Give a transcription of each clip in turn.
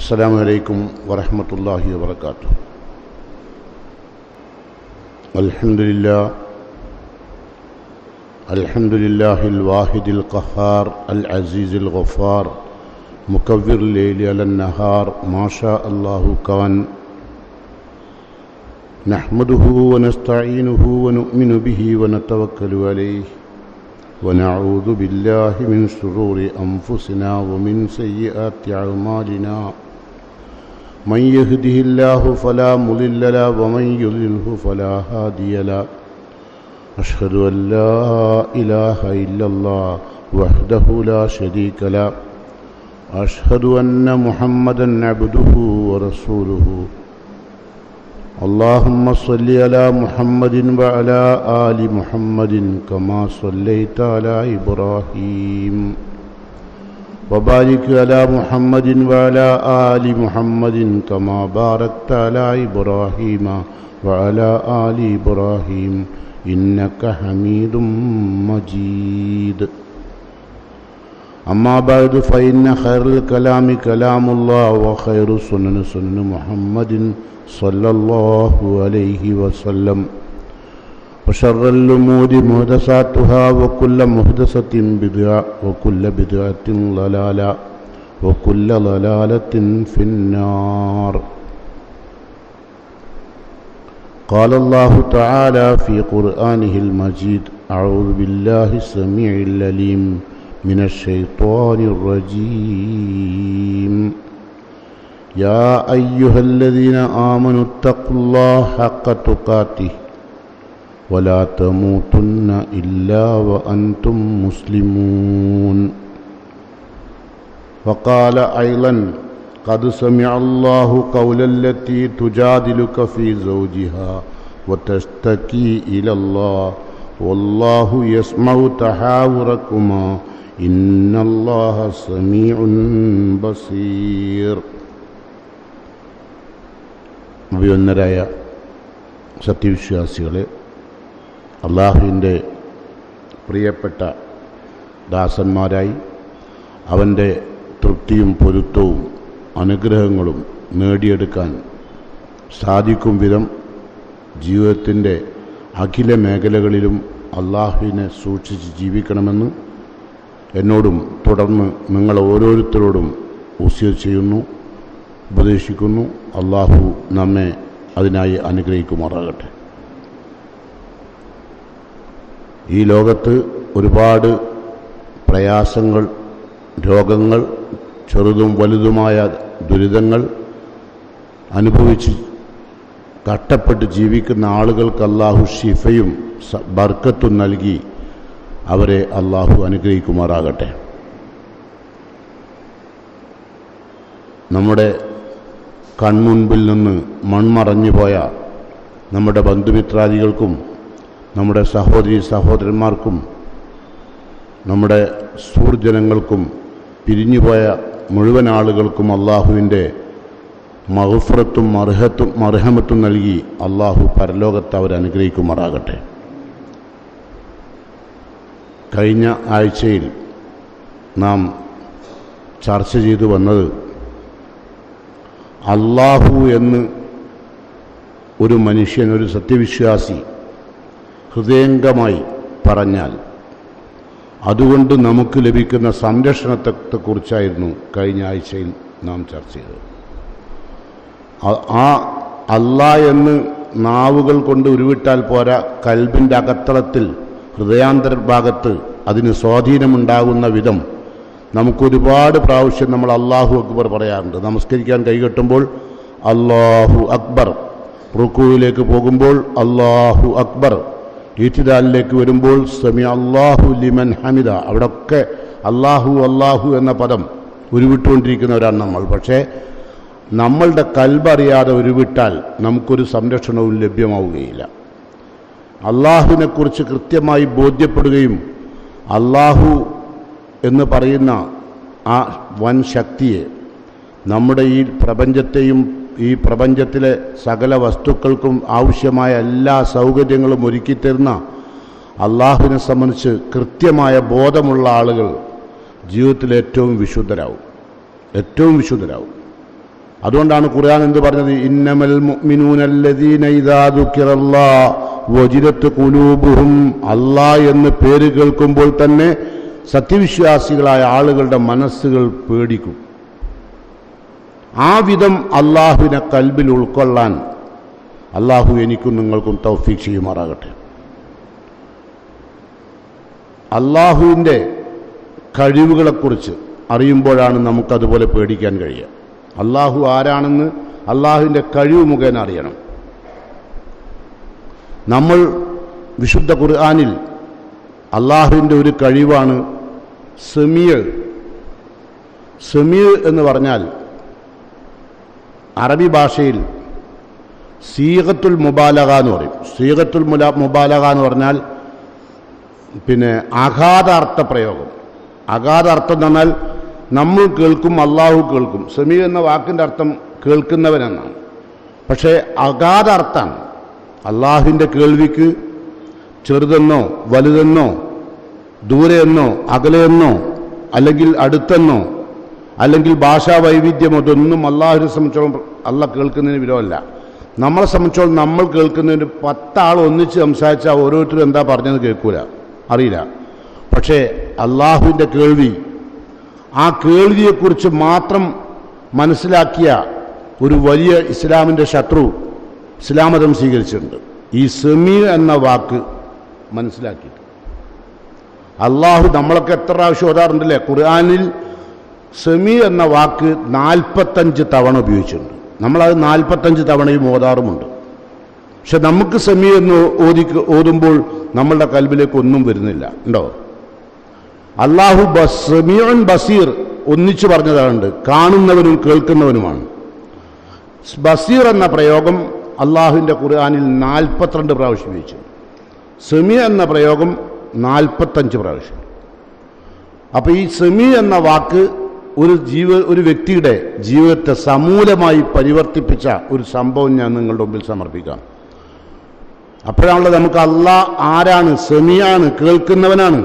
السلام عليكم ورحمة الله وبركاته. الحمد لله الواحد القهار العزيز الغفار مكور الليل على النهار ما شاء الله كان. نحمده ونستعينه ونؤمن به ونتوكل عليه ونعوذ بالله من شرور أنفسنا ومن سيئات أعمالنا. من يهده الله فلا مضل له ومن يضلله فلا هادي له. أشهد أن لا إله إلا الله وحده لا شريك له. أشهد أن محمدا عبده ورسوله. اللهم صل على محمد وعلى آل محمد كما صليت على إبراهيم وبارك على محمد وعلى آل محمد كما باركت على إبراهيم وعلى آل إبراهيم إنك حميد مجيد. أما بعد فإن خير الكلام كلام الله وخير السنن سنن محمد صلى الله عليه وسلم وشر الأمور محدثاتها وكل محدثة بدعة وكل بدعة ضلالة وكل ضلالة في النار. قال الله تعالى في قرآنه المجيد: أعوذ بالله السميع العليم من الشيطان الرجيم. يا أيها الذين آمنوا اتقوا الله حق تقاته ولا تموتن إلا وأنتم مسلمون. وقال أيضا: قد سمع الله قول التي تجادلك في زوجها وتشتكي إلى الله والله يسمع تحاوركما إن الله سميع بصير. അഭിവന്ദരായ സത്യവിശ്വാസികളെ, അള്ളാഹുവിൻ്റെ പ്രിയപ്പെട്ട ദാസന്മാരായി അവൻ്റെ തൃപ്തിയും പൊരുത്തവും അനുഗ്രഹങ്ങളും നേടിയെടുക്കാൻ സാധിക്കും വിധം ജീവിതത്തിൻ്റെ അഖില മേഖലകളിലും അള്ളാഹുവിനെ സൂക്ഷിച്ച് ജീവിക്കണമെന്ന് എന്നോടും തുടർന്ന് നിങ്ങൾ ഓരോരുത്തരോടും വസിയത്ത് ചെയ്യുന്നു, ഉപദേശിക്കുന്നു. അള്ളാഹു നമ്മെ അതിനായി അനുഗ്രഹിക്കുമാറാകട്ടെ. ഈ ലോകത്ത് ഒരുപാട് പ്രയാസങ്ങൾ, രോഗങ്ങൾ, ചെറുതും വലുതുമായ ദുരിതങ്ങൾ അനുഭവിച്ച് കഷ്ടപ്പെട്ട് ജീവിക്കുന്ന ആളുകൾക്ക് അള്ളാഹു ശിഫയും ബർക്കത്തും നൽകി അവരെ അള്ളാഹു അനുഗ്രഹിക്കുമാറാകട്ടെ. നമ്മുടെ കൺമുൻപിൽ നിന്ന് മൺമറഞ്ഞു പോയ നമ്മുടെ ബന്ധുമിത്രാദികൾക്കും നമ്മുടെ സഹോദരി സഹോദരന്മാർക്കും നമ്മുടെ സുഹൃജനങ്ങൾക്കും പിരിഞ്ഞുപോയ മുഴുവൻ ആളുകൾക്കും അള്ളാഹുവിൻ്റെ മഗ്ഫിറത്തും മർഹമത്തും നൽകി അള്ളാഹു പരലോകത്ത് അവരെ അനുഗ്രഹിക്കുമാറാകട്ടെ. കഴിഞ്ഞ ആഴ്ചയിൽ നാം ചർച്ച ചെയ്തു വന്നത് അള്ളാഹു എന്ന് ഒരു മനുഷ്യൻ, ഒരു സത്യവിശ്വാസി ഹൃദയംഗമായി പറഞ്ഞാൽ അതുകൊണ്ട് നമുക്ക് ലഭിക്കുന്ന സംരക്ഷണത്തെക്കുറിച്ചായിരുന്നു കഴിഞ്ഞ ആഴ്ചയിൽ നാം ചർച്ച ചെയ്തത്. ആ അള്ളാഹ് എന്ന് നാവുകൾ കൊണ്ട് ഉരുവിട്ടാൽ പോരാ, കൽബിൻ്റെ അകത്തളത്തിൽ ഹൃദയാന്തർഭാഗത്ത് അതിന് സ്വാധീനമുണ്ടാകുന്ന വിധം നമുക്കൊരുപാട് പ്രാവശ്യം നമ്മൾ അല്ലാഹു അക്ബർ പറയാറുണ്ട്. നമസ്കരിക്കാൻ കൈകെട്ടുമ്പോൾ അല്ലാഹു അക്ബർ, റുക്കൂയിലേക്ക് പോകുമ്പോൾ അല്ലാഹു അക്ബർ, ഈത്തിദാലിലേക്ക് വരുമ്പോൾ സമി അല്ലാഹു ലിമൻ ഹമിദ, അവിടെയൊക്കെ അല്ലാഹു അല്ലാഹു എന്ന പദം ഉരുവിട്ടുകൊണ്ടിരിക്കുന്നവരാണ് നമ്മൾ. പക്ഷേ നമ്മളുടെ കൽബറിയാതെ ഉരുവിട്ടാൽ നമുക്കൊരു സംരക്ഷണവും ലഭ്യമാവുകയില്ല. അള്ളാഹുവിനെക്കുറിച്ച് കൃത്യമായി ബോധ്യപ്പെടുകയും അള്ളാഹു എന്ന് പറയുന്ന ആ വൻ ശക്തിയെ, നമ്മുടെ ഈ പ്രപഞ്ചത്തെയും ഈ പ്രപഞ്ചത്തിലെ സകല വസ്തുക്കൾക്കും ആവശ്യമായ എല്ലാ സൗകര്യങ്ങളും ഒരുക്കിത്തരുന്ന അള്ളാഹുവിനെ സംബന്ധിച്ച് കൃത്യമായ ബോധമുള്ള ആളുകൾ ജീവിതത്തിൽ ഏറ്റവും വിശുദ്ധരാവും. അതുകൊണ്ടാണ് ഖുർആൻ എന്ത് പറഞ്ഞത്? ഇന്നമൽ മുഅ്മിനൂനല്ലദീന ഇദാ ദുക്കിറല്ലാഹ് വജിലത്ത് ഖുലൂബുഹും. അല്ലാഹ് എന്ന് പേര് കേൾക്കുമ്പോൾ തന്നെ സത്യവിശ്വാസികളായ ആളുകളുടെ മനസ്സുകൾ പേടിക്കും. ആ വിധം അള്ളാഹുവിനെ കൽബിൽ ഉൾക്കൊള്ളാൻ അള്ളാഹു എനിക്കും നിങ്ങൾക്കും തൗഫീഖ് ചെയ്യുമാറാകട്ടെ. അള്ളാഹുവിൻ്റെ കഴിവുകളെക്കുറിച്ച് അറിയുമ്പോഴാണ് നമുക്കതുപോലെ പേടിക്കാൻ കഴിയുക. അള്ളാഹു ആരാണെന്ന് അള്ളാഹുവിൻ്റെ കഴിവ് മുഖേന അറിയണം. നമ്മൾ വിശുദ്ധ ഖുർആനിൽ അള്ളാഹുവിൻ്റെ ഒരു കഴിവാണ് സമീഅ്. സമീഅ് എന്ന് പറഞ്ഞാൽ അറബി ഭാഷയിൽ സീഗത്തുൽ മുബാലഗ എന്ന് പറയും. സീഗത്തുൽ മുബാലഗ എന്ന് പറഞ്ഞാൽ അഗാധാർത്ഥ പ്രയോഗം. അഗാധാർത്ഥം എന്ന് പറഞ്ഞാൽ നമ്മൾ കേൾക്കും, അള്ളാഹു കേൾക്കും. സമീഅ് എന്ന വാക്കിൻ്റെ അർത്ഥം കേൾക്കുന്നവനെന്നാണ്. പക്ഷേ അഗാധാർത്ഥാണ്. അള്ളാഹുവിൻ്റെ കേൾവിക്ക് ചെറുതെന്നോ വലുതെന്നോ ദൂരെയെന്നോ അകലെയെന്നോ അല്ലെങ്കിൽ അടുത്തെന്നോ അല്ലെങ്കിൽ ഭാഷാ വൈവിധ്യമോ ഇതൊന്നും അള്ളാഹുവിനെ സംബന്ധിച്ചോളം അള്ളാഹ് കേൾക്കുന്നതിന് വിരോധമല്ല. നമ്മളെ സംബന്ധിച്ചോളം നമ്മൾ കേൾക്കുന്നതിന് 10 ആൾ ഒന്നിച്ച് സംസാരിച്ചാൽ ഓരോരുത്തരും എന്താ പറഞ്ഞത് കേൾക്കൂല, അറിയില്ല. പക്ഷേ അള്ളാഹുവിൻ്റെ കേൾവി, ആ കേൾവിയെക്കുറിച്ച് മാത്രം മനസ്സിലാക്കിയ ഒരു വലിയ ഇസ്ലാമിൻ്റെ ശത്രു ഇസ്ലാം മതം സ്വീകരിച്ചിട്ടുണ്ട്. ഈ സമീഅ് എന്ന വാക്ക് മനസ്സിലാക്കിയിട്ട് അള്ളാഹു നമ്മളൊക്കെ എത്ര പ്രാവശ്യം ഓതാറുണ്ടല്ലേ? ഖുർആനിൽ സമീഅ് എന്ന വാക്ക് 45 തവണ ഉപയോഗിച്ചിട്ടുണ്ട്. നമ്മളത് 45 തവണയും ഓതാറുമുണ്ട്. പക്ഷെ നമുക്ക് സമീഅ് എന്ന് ഓതുമ്പോൾ നമ്മളുടെ കൽബിലേക്ക് ഒന്നും വരുന്നില്ല. ഉണ്ടോ? അള്ളാഹു സമീഉൻ ബസീർ ഒന്നിച്ചു പറഞ്ഞതാറുണ്ട്. കാണുന്നവനും കേൾക്കുന്നവനുമാണ്. ബസീർ എന്ന പ്രയോഗം അള്ളാഹുവിൻ്റെ ഖുർആനിൽ 42 പ്രാവശ്യം ഉപയോഗിച്ചു. സമീഅ് എന്ന പ്രയോഗം 45 പ്രാവശ്യം. അപ്പോൾ ഈ സമീഅ് എന്ന വാക്ക് ഒരു വ്യക്തിയുടെ ജീവിതത്തെ സമൂലമായി പരിവർത്തിപ്പിച്ച ഒരു സംഭവം ഞാൻ നിങ്ങളുടെ മുമ്പിൽ സമർപ്പിക്കാം. അപ്പോഴാണല്ലോ നമുക്ക് അള്ളാഹ് ആരാണ്? സമീഅാണ്, കേൾക്കുന്നവനാണ്.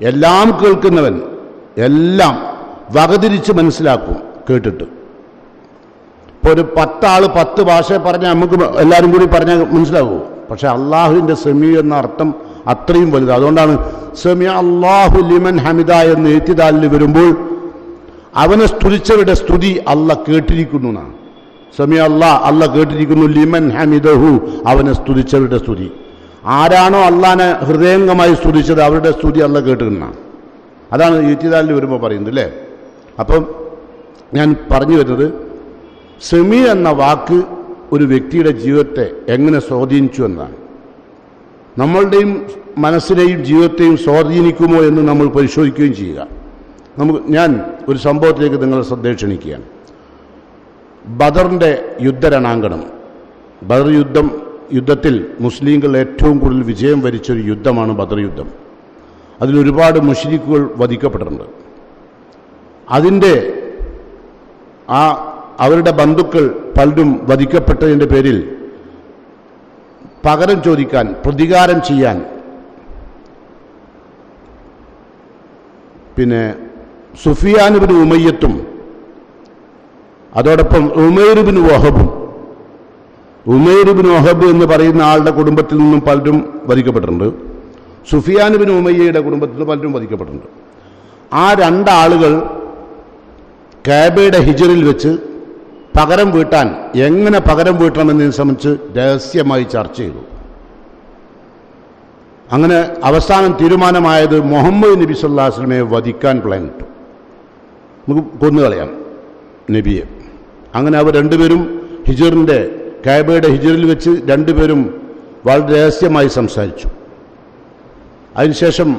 എല്ലാം കേൾക്കുന്നവൻ, എല്ലാം വകതിരിച്ച് മനസ്സിലാക്കും കേട്ടിട്ട്. ഇപ്പോൾ ഒരു 10 ആൾ 10 ഭാഷ പറഞ്ഞാൽ നമുക്ക് എല്ലാവരും കൂടി പറഞ്ഞാൽ മനസ്സിലാകുമോ? പക്ഷെ അള്ളാഹുവിൻ്റെ സമീഅ് എന്ന അർത്ഥം അത്രയും വലുത്. അതുകൊണ്ടാണ് സമീഅ അല്ലാഹു ലിമൻ ഹമിദ എന്ന് ഇഅ്തിദാലിൽ വരുമ്പോൾ അവനെ സ്തുതിച്ചവരുടെ സ്തുതി അള്ളാഹ് കേട്ടിരിക്കുന്നു എന്നാണ്. സമീഅ അള്ളാഹ് കേട്ടിരിക്കുന്നു, ലിമൻ ഹമിദഹു അവനെ സ്തുതിച്ചവരുടെ സ്തുതി. ആരാണോ അള്ളാഹിനെ ഹൃദയംഗമായി സ്തുതിച്ചത് അവരുടെ സ്തുതി അള്ളാഹ് കേട്ടിരുന്നാണ്. അതാണ് ഇഅ്തിദാലിൽ വരുമ്പോൾ പറയുന്നത് അല്ലേ? അപ്പം ഞാൻ പറഞ്ഞു വരുന്നത് സമീഅ് എന്ന വാക്ക് ഒരു വ്യക്തിയുടെ ജീവിതത്തെ എങ്ങനെ സ്വാധീനിച്ചു എന്നാണ്. നമ്മളുടെയും മനസ്സിനെയും ജീവിതത്തെയും സ്വാധീനിക്കുമോ എന്ന് നമ്മൾ പരിശോധിക്കുകയും ചെയ്യുക. ഞാൻ ഒരു സംഭവത്തിലേക്ക് നിങ്ങളെ ശ്രദ്ധ ക്ഷണിക്കുകയാണ്. ബദറിൻ്റെ യുദ്ധരണാങ്കണം. ബദർ യുദ്ധത്തിൽ മുസ്ലിങ്ങൾ ഏറ്റവും കൂടുതൽ വിജയം വരിച്ചൊരു യുദ്ധമാണ് ബദർ യുദ്ധം. അതിലൊരുപാട് മുശ്രിക്കുകൾ വധിക്കപ്പെട്ടിട്ടുണ്ട്. അതിൻ്റെ അവരുടെ ബന്ധുക്കൾ പലരും വധിക്കപ്പെട്ടതിൻ്റെ പേരിൽ പകരം ചോദിക്കാൻ, പ്രതികാരം ചെയ്യാൻ സുഫിയാൻ ഇബ്നു ഉമയ്യത്തും അതോടൊപ്പം ഉമൈർ ഇബ്നു വഹബും. ഉമൈർ ഇബ്നു വഹബ് എന്ന് പറയുന്ന ആളുടെ കുടുംബത്തിൽ നിന്നും പലരും വധിക്കപ്പെട്ടിട്ടുണ്ട്. സുഫിയാൻ ഇബ്നു ഉമയ്യയുടെ കുടുംബത്തിൽ നിന്ന് പലരും വധിക്കപ്പെട്ടിട്ടുണ്ട്. ആ 2 ആളുകൾ കഅബയുടെ ഹിജറിൽ വെച്ച് പകരം വീട്ടാൻ, എങ്ങനെ പകരം വീട്ടണമെന്നതിനെ സംബന്ധിച്ച് രഹസ്യമായി ചർച്ച ചെയ്തു. അങ്ങനെ അവസാനം തീരുമാനമായത് മുഹമ്മദ് നബി സല്ലല്ലാഹു അലൈഹി വസല്ലമയെ വധിക്കാൻ പ്ലാൻ ഇട്ടു. നമുക്ക് കൊന്നുകളയാം നബിയെ. അങ്ങനെ അവർ രണ്ടുപേരും കഅബയുടെ ഹിജറിൽ വെച്ച് രണ്ടുപേരും വളരെ രഹസ്യമായി സംസാരിച്ചു. അതിനുശേഷം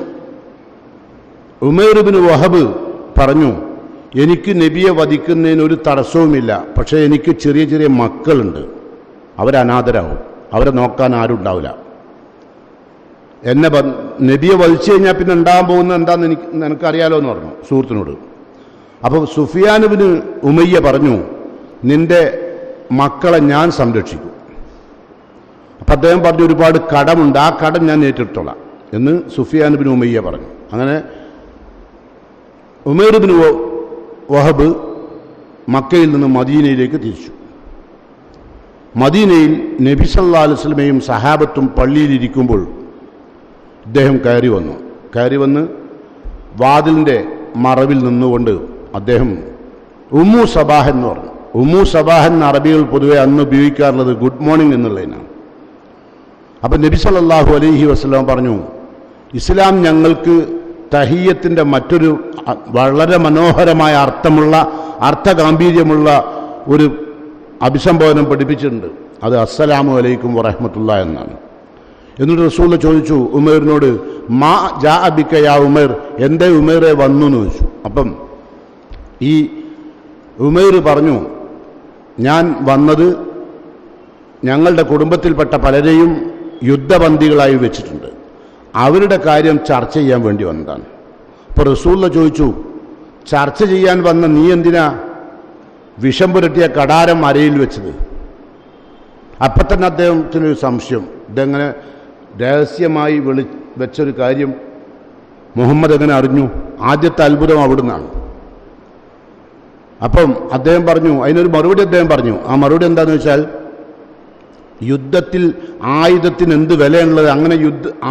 ഉമൈർ ഇബ്നു വഹബ് പറഞ്ഞു, എനിക്ക് നബിയെ വധിക്കുന്നതിന് ഒരു തടസ്സവുമില്ല, പക്ഷേ എനിക്ക് ചെറിയ ചെറിയ മക്കളുണ്ട്, അവരനാഥരാകും, അവരെ നോക്കാൻ ആരും ഉണ്ടാവില്ല. നബിയെ വധിച്ചു കഴിഞ്ഞാൽ പിന്നെ ഉണ്ടാകാൻ പോകുന്നത് എന്താണെന്ന് നിനക്കറിയാലോ എന്ന് പറഞ്ഞു സുഹൃത്തിനോട്. അപ്പോൾ സുഫിയാൻ ഇബ്നു ഉമയ്യ പറഞ്ഞു, നിന്റെ മക്കളെ ഞാൻ സംരക്ഷിക്കും. അപ്പം അദ്ദേഹം പറഞ്ഞു, ഒരുപാട് കടമുണ്ട്, ആ കടം ഞാൻ ഏറ്റെടുത്തോളാം എന്ന് സുഫിയാൻ ഇബ്നു ഉമയ്യ പറഞ്ഞു. അങ്ങനെ ഉമൈർ ഇബ്നു വഹബ് മക്കയിൽ നിന്ന് മദീനയിലേക്ക് തിരിച്ചു. മദീനയിൽ നബി സല്ലല്ലാഹു അലൈഹി വസല്ലമയും സഹാബത്തും പള്ളിയിലിരിക്കുമ്പോൾ ഇദ്ദേഹം കയറി വന്ന് വാതിലിൻ്റെ മറവിൽ നിന്നുകൊണ്ട് അദ്ദേഹം ഉമ്മു സബാഹ് എന്ന് പറഞ്ഞു. ഉമ്മു സബാഹ് എന്ന അറബികൾ പൊതുവെ അന്ന് ഉപയോഗിക്കാറുള്ളത് ഗുഡ് മോർണിംഗ് എന്നുള്ളതിനാണ്. അപ്പം നബി സല്ലല്ലാഹു അലൈഹി വസല്ലം പറഞ്ഞു, ഇസ്ലാം ഞങ്ങൾക്ക് തഹിയ്യത്തിൻ്റെ മറ്റൊരു വളരെ മനോഹരമായ അർത്ഥഗാംഭീര്യമുള്ള ഒരു അഭിസംബോധനം പഠിപ്പിച്ചിട്ടുണ്ട്. അത് അസ്സലാമു അലൈക്കും വറഹ്മത്തുള്ളാഹി എന്നാണ്. എന്നിട്ട് റസൂൽ ചോദിച്ചു ഉമേറിനോട്, മാ ജാ ബിക യാ ഉമേർ, എന്തേ ഉമേറെ വന്നു എന്ന് ചോദിച്ചു. അപ്പം ഈ ഉമേർ പറഞ്ഞു, ഞാൻ വന്നത് ഞങ്ങളുടെ കുടുംബത്തിൽപ്പെട്ട പലരെയും യുദ്ധബന്ദികളായി വെച്ചിട്ടുണ്ട്, അവരുടെ കാര്യം ചർച്ച ചെയ്യാൻ വേണ്ടി വന്നതാണ്. അപ്പോൾ റസൂൽ ചോദിച്ചു, ചർച്ച ചെയ്യാൻ വന്ന നീ എന്തിനാ വിഷം പുരട്ടിയ കടാരം അരയിൽ വെച്ചത്? അപ്പം തന്നെ അദ്ദേഹത്തിനൊരു സംശയം, ഇതെങ്ങനെ രഹസ്യമായി വെച്ചൊരു കാര്യം മുഹമ്മദ് എങ്ങനെ അറിഞ്ഞു? ആദ്യത്തെ അത്ഭുതം അവിടുന്നാണ്. അപ്പം അദ്ദേഹം പറഞ്ഞു, അതിനൊരു മറുപടി അദ്ദേഹം പറഞ്ഞു. ആ മറുപടി എന്താണെന്ന് വെച്ചാൽ, യുദ്ധത്തിൽ ആയുധത്തിന് എന്ത് വിലയുള്ളത്, അങ്ങനെ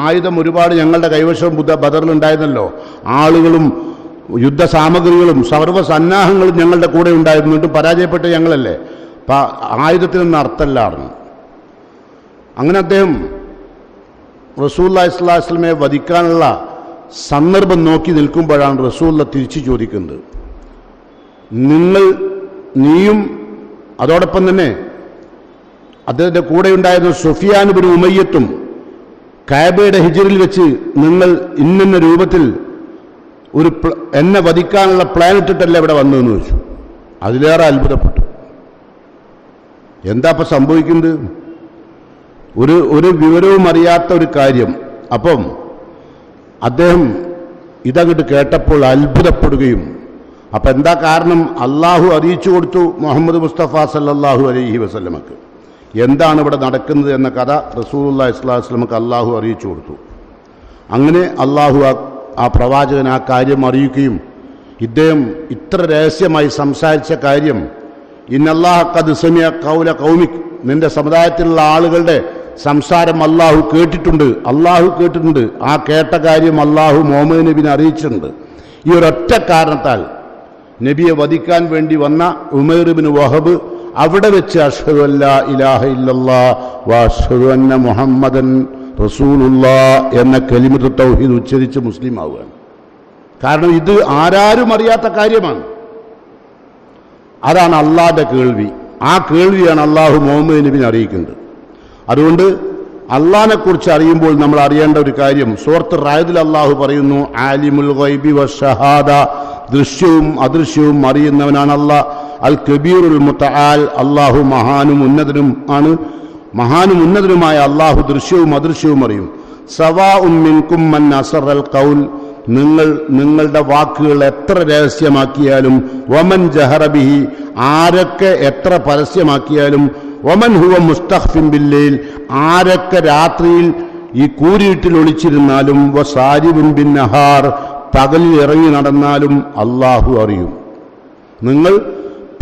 ആയുധം ഒരുപാട് ഞങ്ങളുടെ കൈവശം ബദറിലുണ്ടായിരുന്നല്ലോ, ആളുകളും യുദ്ധസാമഗ്രികളും സർവ്വസന്നാഹങ്ങളും ഞങ്ങളുടെ കൂടെ ഉണ്ടായിരുന്നിട്ട് പരാജയപ്പെട്ട ഞങ്ങളല്ലേ, ആയുധത്തിനൊന്നും അർത്ഥമല്ലായിരുന്നു. അങ്ങനെ അദ്ദേഹം റസൂലുള്ളാഹി സ്വല്ലല്ലാഹു അലൈഹി വസല്ലമയെ വധിക്കാനുള്ള സന്ദർഭം നോക്കി നിൽക്കുമ്പോഴാണ് റസൂലുള്ള തിരിച്ചു ചോദിക്കുന്നത്, നീയും അതോടൊപ്പം തന്നെ അദ്ദേഹത്തിൻ്റെ കൂടെ ഉണ്ടായിരുന്ന സുഫിയാൻ ബിൻ ഉമയ്യത്തും കഅബയുടെ ഹിജ്റിൽ വെച്ച് നിങ്ങൾ ഇന്ന രൂപത്തിൽ എന്നെ വധിക്കാനുള്ള പ്ലാൻ ഇട്ടിട്ടല്ലേ ഇവിടെ വന്നതെന്ന് ചോദിച്ചു. അതിലേറെ അത്ഭുതപ്പെട്ടു. എന്താ ഇപ്പം സംഭവിക്കുന്നത്? ഒരു വിവരവും അറിയാത്ത ഒരു കാര്യം. അപ്പം അദ്ദേഹം ഇതങ്ങോട്ട് കേട്ടപ്പോൾ അത്ഭുതപ്പെടുകയും, അപ്പം എന്താ കാരണം? അള്ളാഹു അറിയിച്ചു കൊടുത്തു മുഹമ്മദ് മുസ്തഫ സല്ലല്ലാഹു അലൈഹി വസല്ലമക്ക് എന്താണ് ഇവിടെ നടക്കുന്നത് എന്ന കഥ റസൂലുള്ളാഹി സ്വല്ലല്ലാഹു അലൈഹി വസല്ലമക്ക് അള്ളാഹു അറിയിച്ചു കൊടുത്തു. അങ്ങനെ അള്ളാഹു ആ പ്രവാചകൻ ആ കാര്യം അറിയിക്കുകയും ഇദ്ദേഹം ഇത്ര രഹസ്യമായി സംസാരിച്ച കാര്യം, ഇന്നല്ലാഹ ഖദ് സമിഅ ഖൗല ഖൗമിക്, നിന്റെ സമുദായത്തിലുള്ള ആളുകളുടെ സംസാരം അള്ളാഹു കേട്ടിട്ടുണ്ട്. ആ കേട്ട കാര്യം അള്ളാഹു മുഹമ്മദ് നബിനെ അറിയിച്ചിട്ടുണ്ട്. ഈ ഒരൊറ്റ കാരണത്താൽ നബിയെ വധിക്കാൻ വേണ്ടി വന്ന ഉമൈർ ഇബ്നു വഹബ് അവിടെ വെച്ച് അഷ്ഹദു അല്ലാ ഇലാഹ ഇല്ലല്ലാഹ് വ അഷ്ഹദു അന്ന മുഹമ്മദൻ റസൂലുള്ളാഹ് എന്ന കലിമത്ത് തൗഹീദ് ഉച്ചരിച്ച് മുസ്ലിം ആവുകയാണ്. കാരണം ഇത് ആരാരും അറിയാത്ത കാര്യമാണ്. അതാണ് അള്ളാഹുടെ കേൾവി. ആ കേൾവിയാണ് അള്ളാഹു മുഹമ്മദ് നബിനെ അറിയിക്കുന്നത്. അതുകൊണ്ട് അള്ളാഹിനെ കുറിച്ച് അറിയുമ്പോൾ നമ്മൾ അറിയേണ്ട ഒരു കാര്യം, സൂറത്ത് റായദിൽ അള്ളാഹു പറയുന്നു, ആലിമുൽ ഗൈബി വശഹാദ, ദൃശ്യവും അദൃശ്യവും അറിയുന്നവനാണ് അള്ളാഹ്. അൽ കബീറുൽ മുതആൽ, അള്ളാഹു മഹാനും ഉന്നതനും ആണ്. മഹാനും ഉന്നതനുമായ അള്ളാഹു ദൃശ്യവും അദൃശ്യവും അറിയും. സവാഉം മിൻകും മൻ അസറൽ ഖൗൽ, നിങ്ങളുടെ വാക്കുകൾ എത്ര രഹസ്യമാക്കിയാലും, വമൻ ജഹറ ബിഹി, ആരൊക്കെ എത്ര പരസ്യമാക്കിയാലും, വമൻ ഹുവ മുസ്തഖ്ഫിൻ ബില്ലൈൽ, ആരൊക്കെ രാത്രിയിൽ ഈ കൂരിട്ടിൽ ഒളിച്ചിരുന്നാലും, വസാരിബുൻ ബിൻ നഹാർ, പകലിൽ ഇറങ്ങി നടന്നാലും അള്ളാഹു അറിയും. നിങ്ങൾ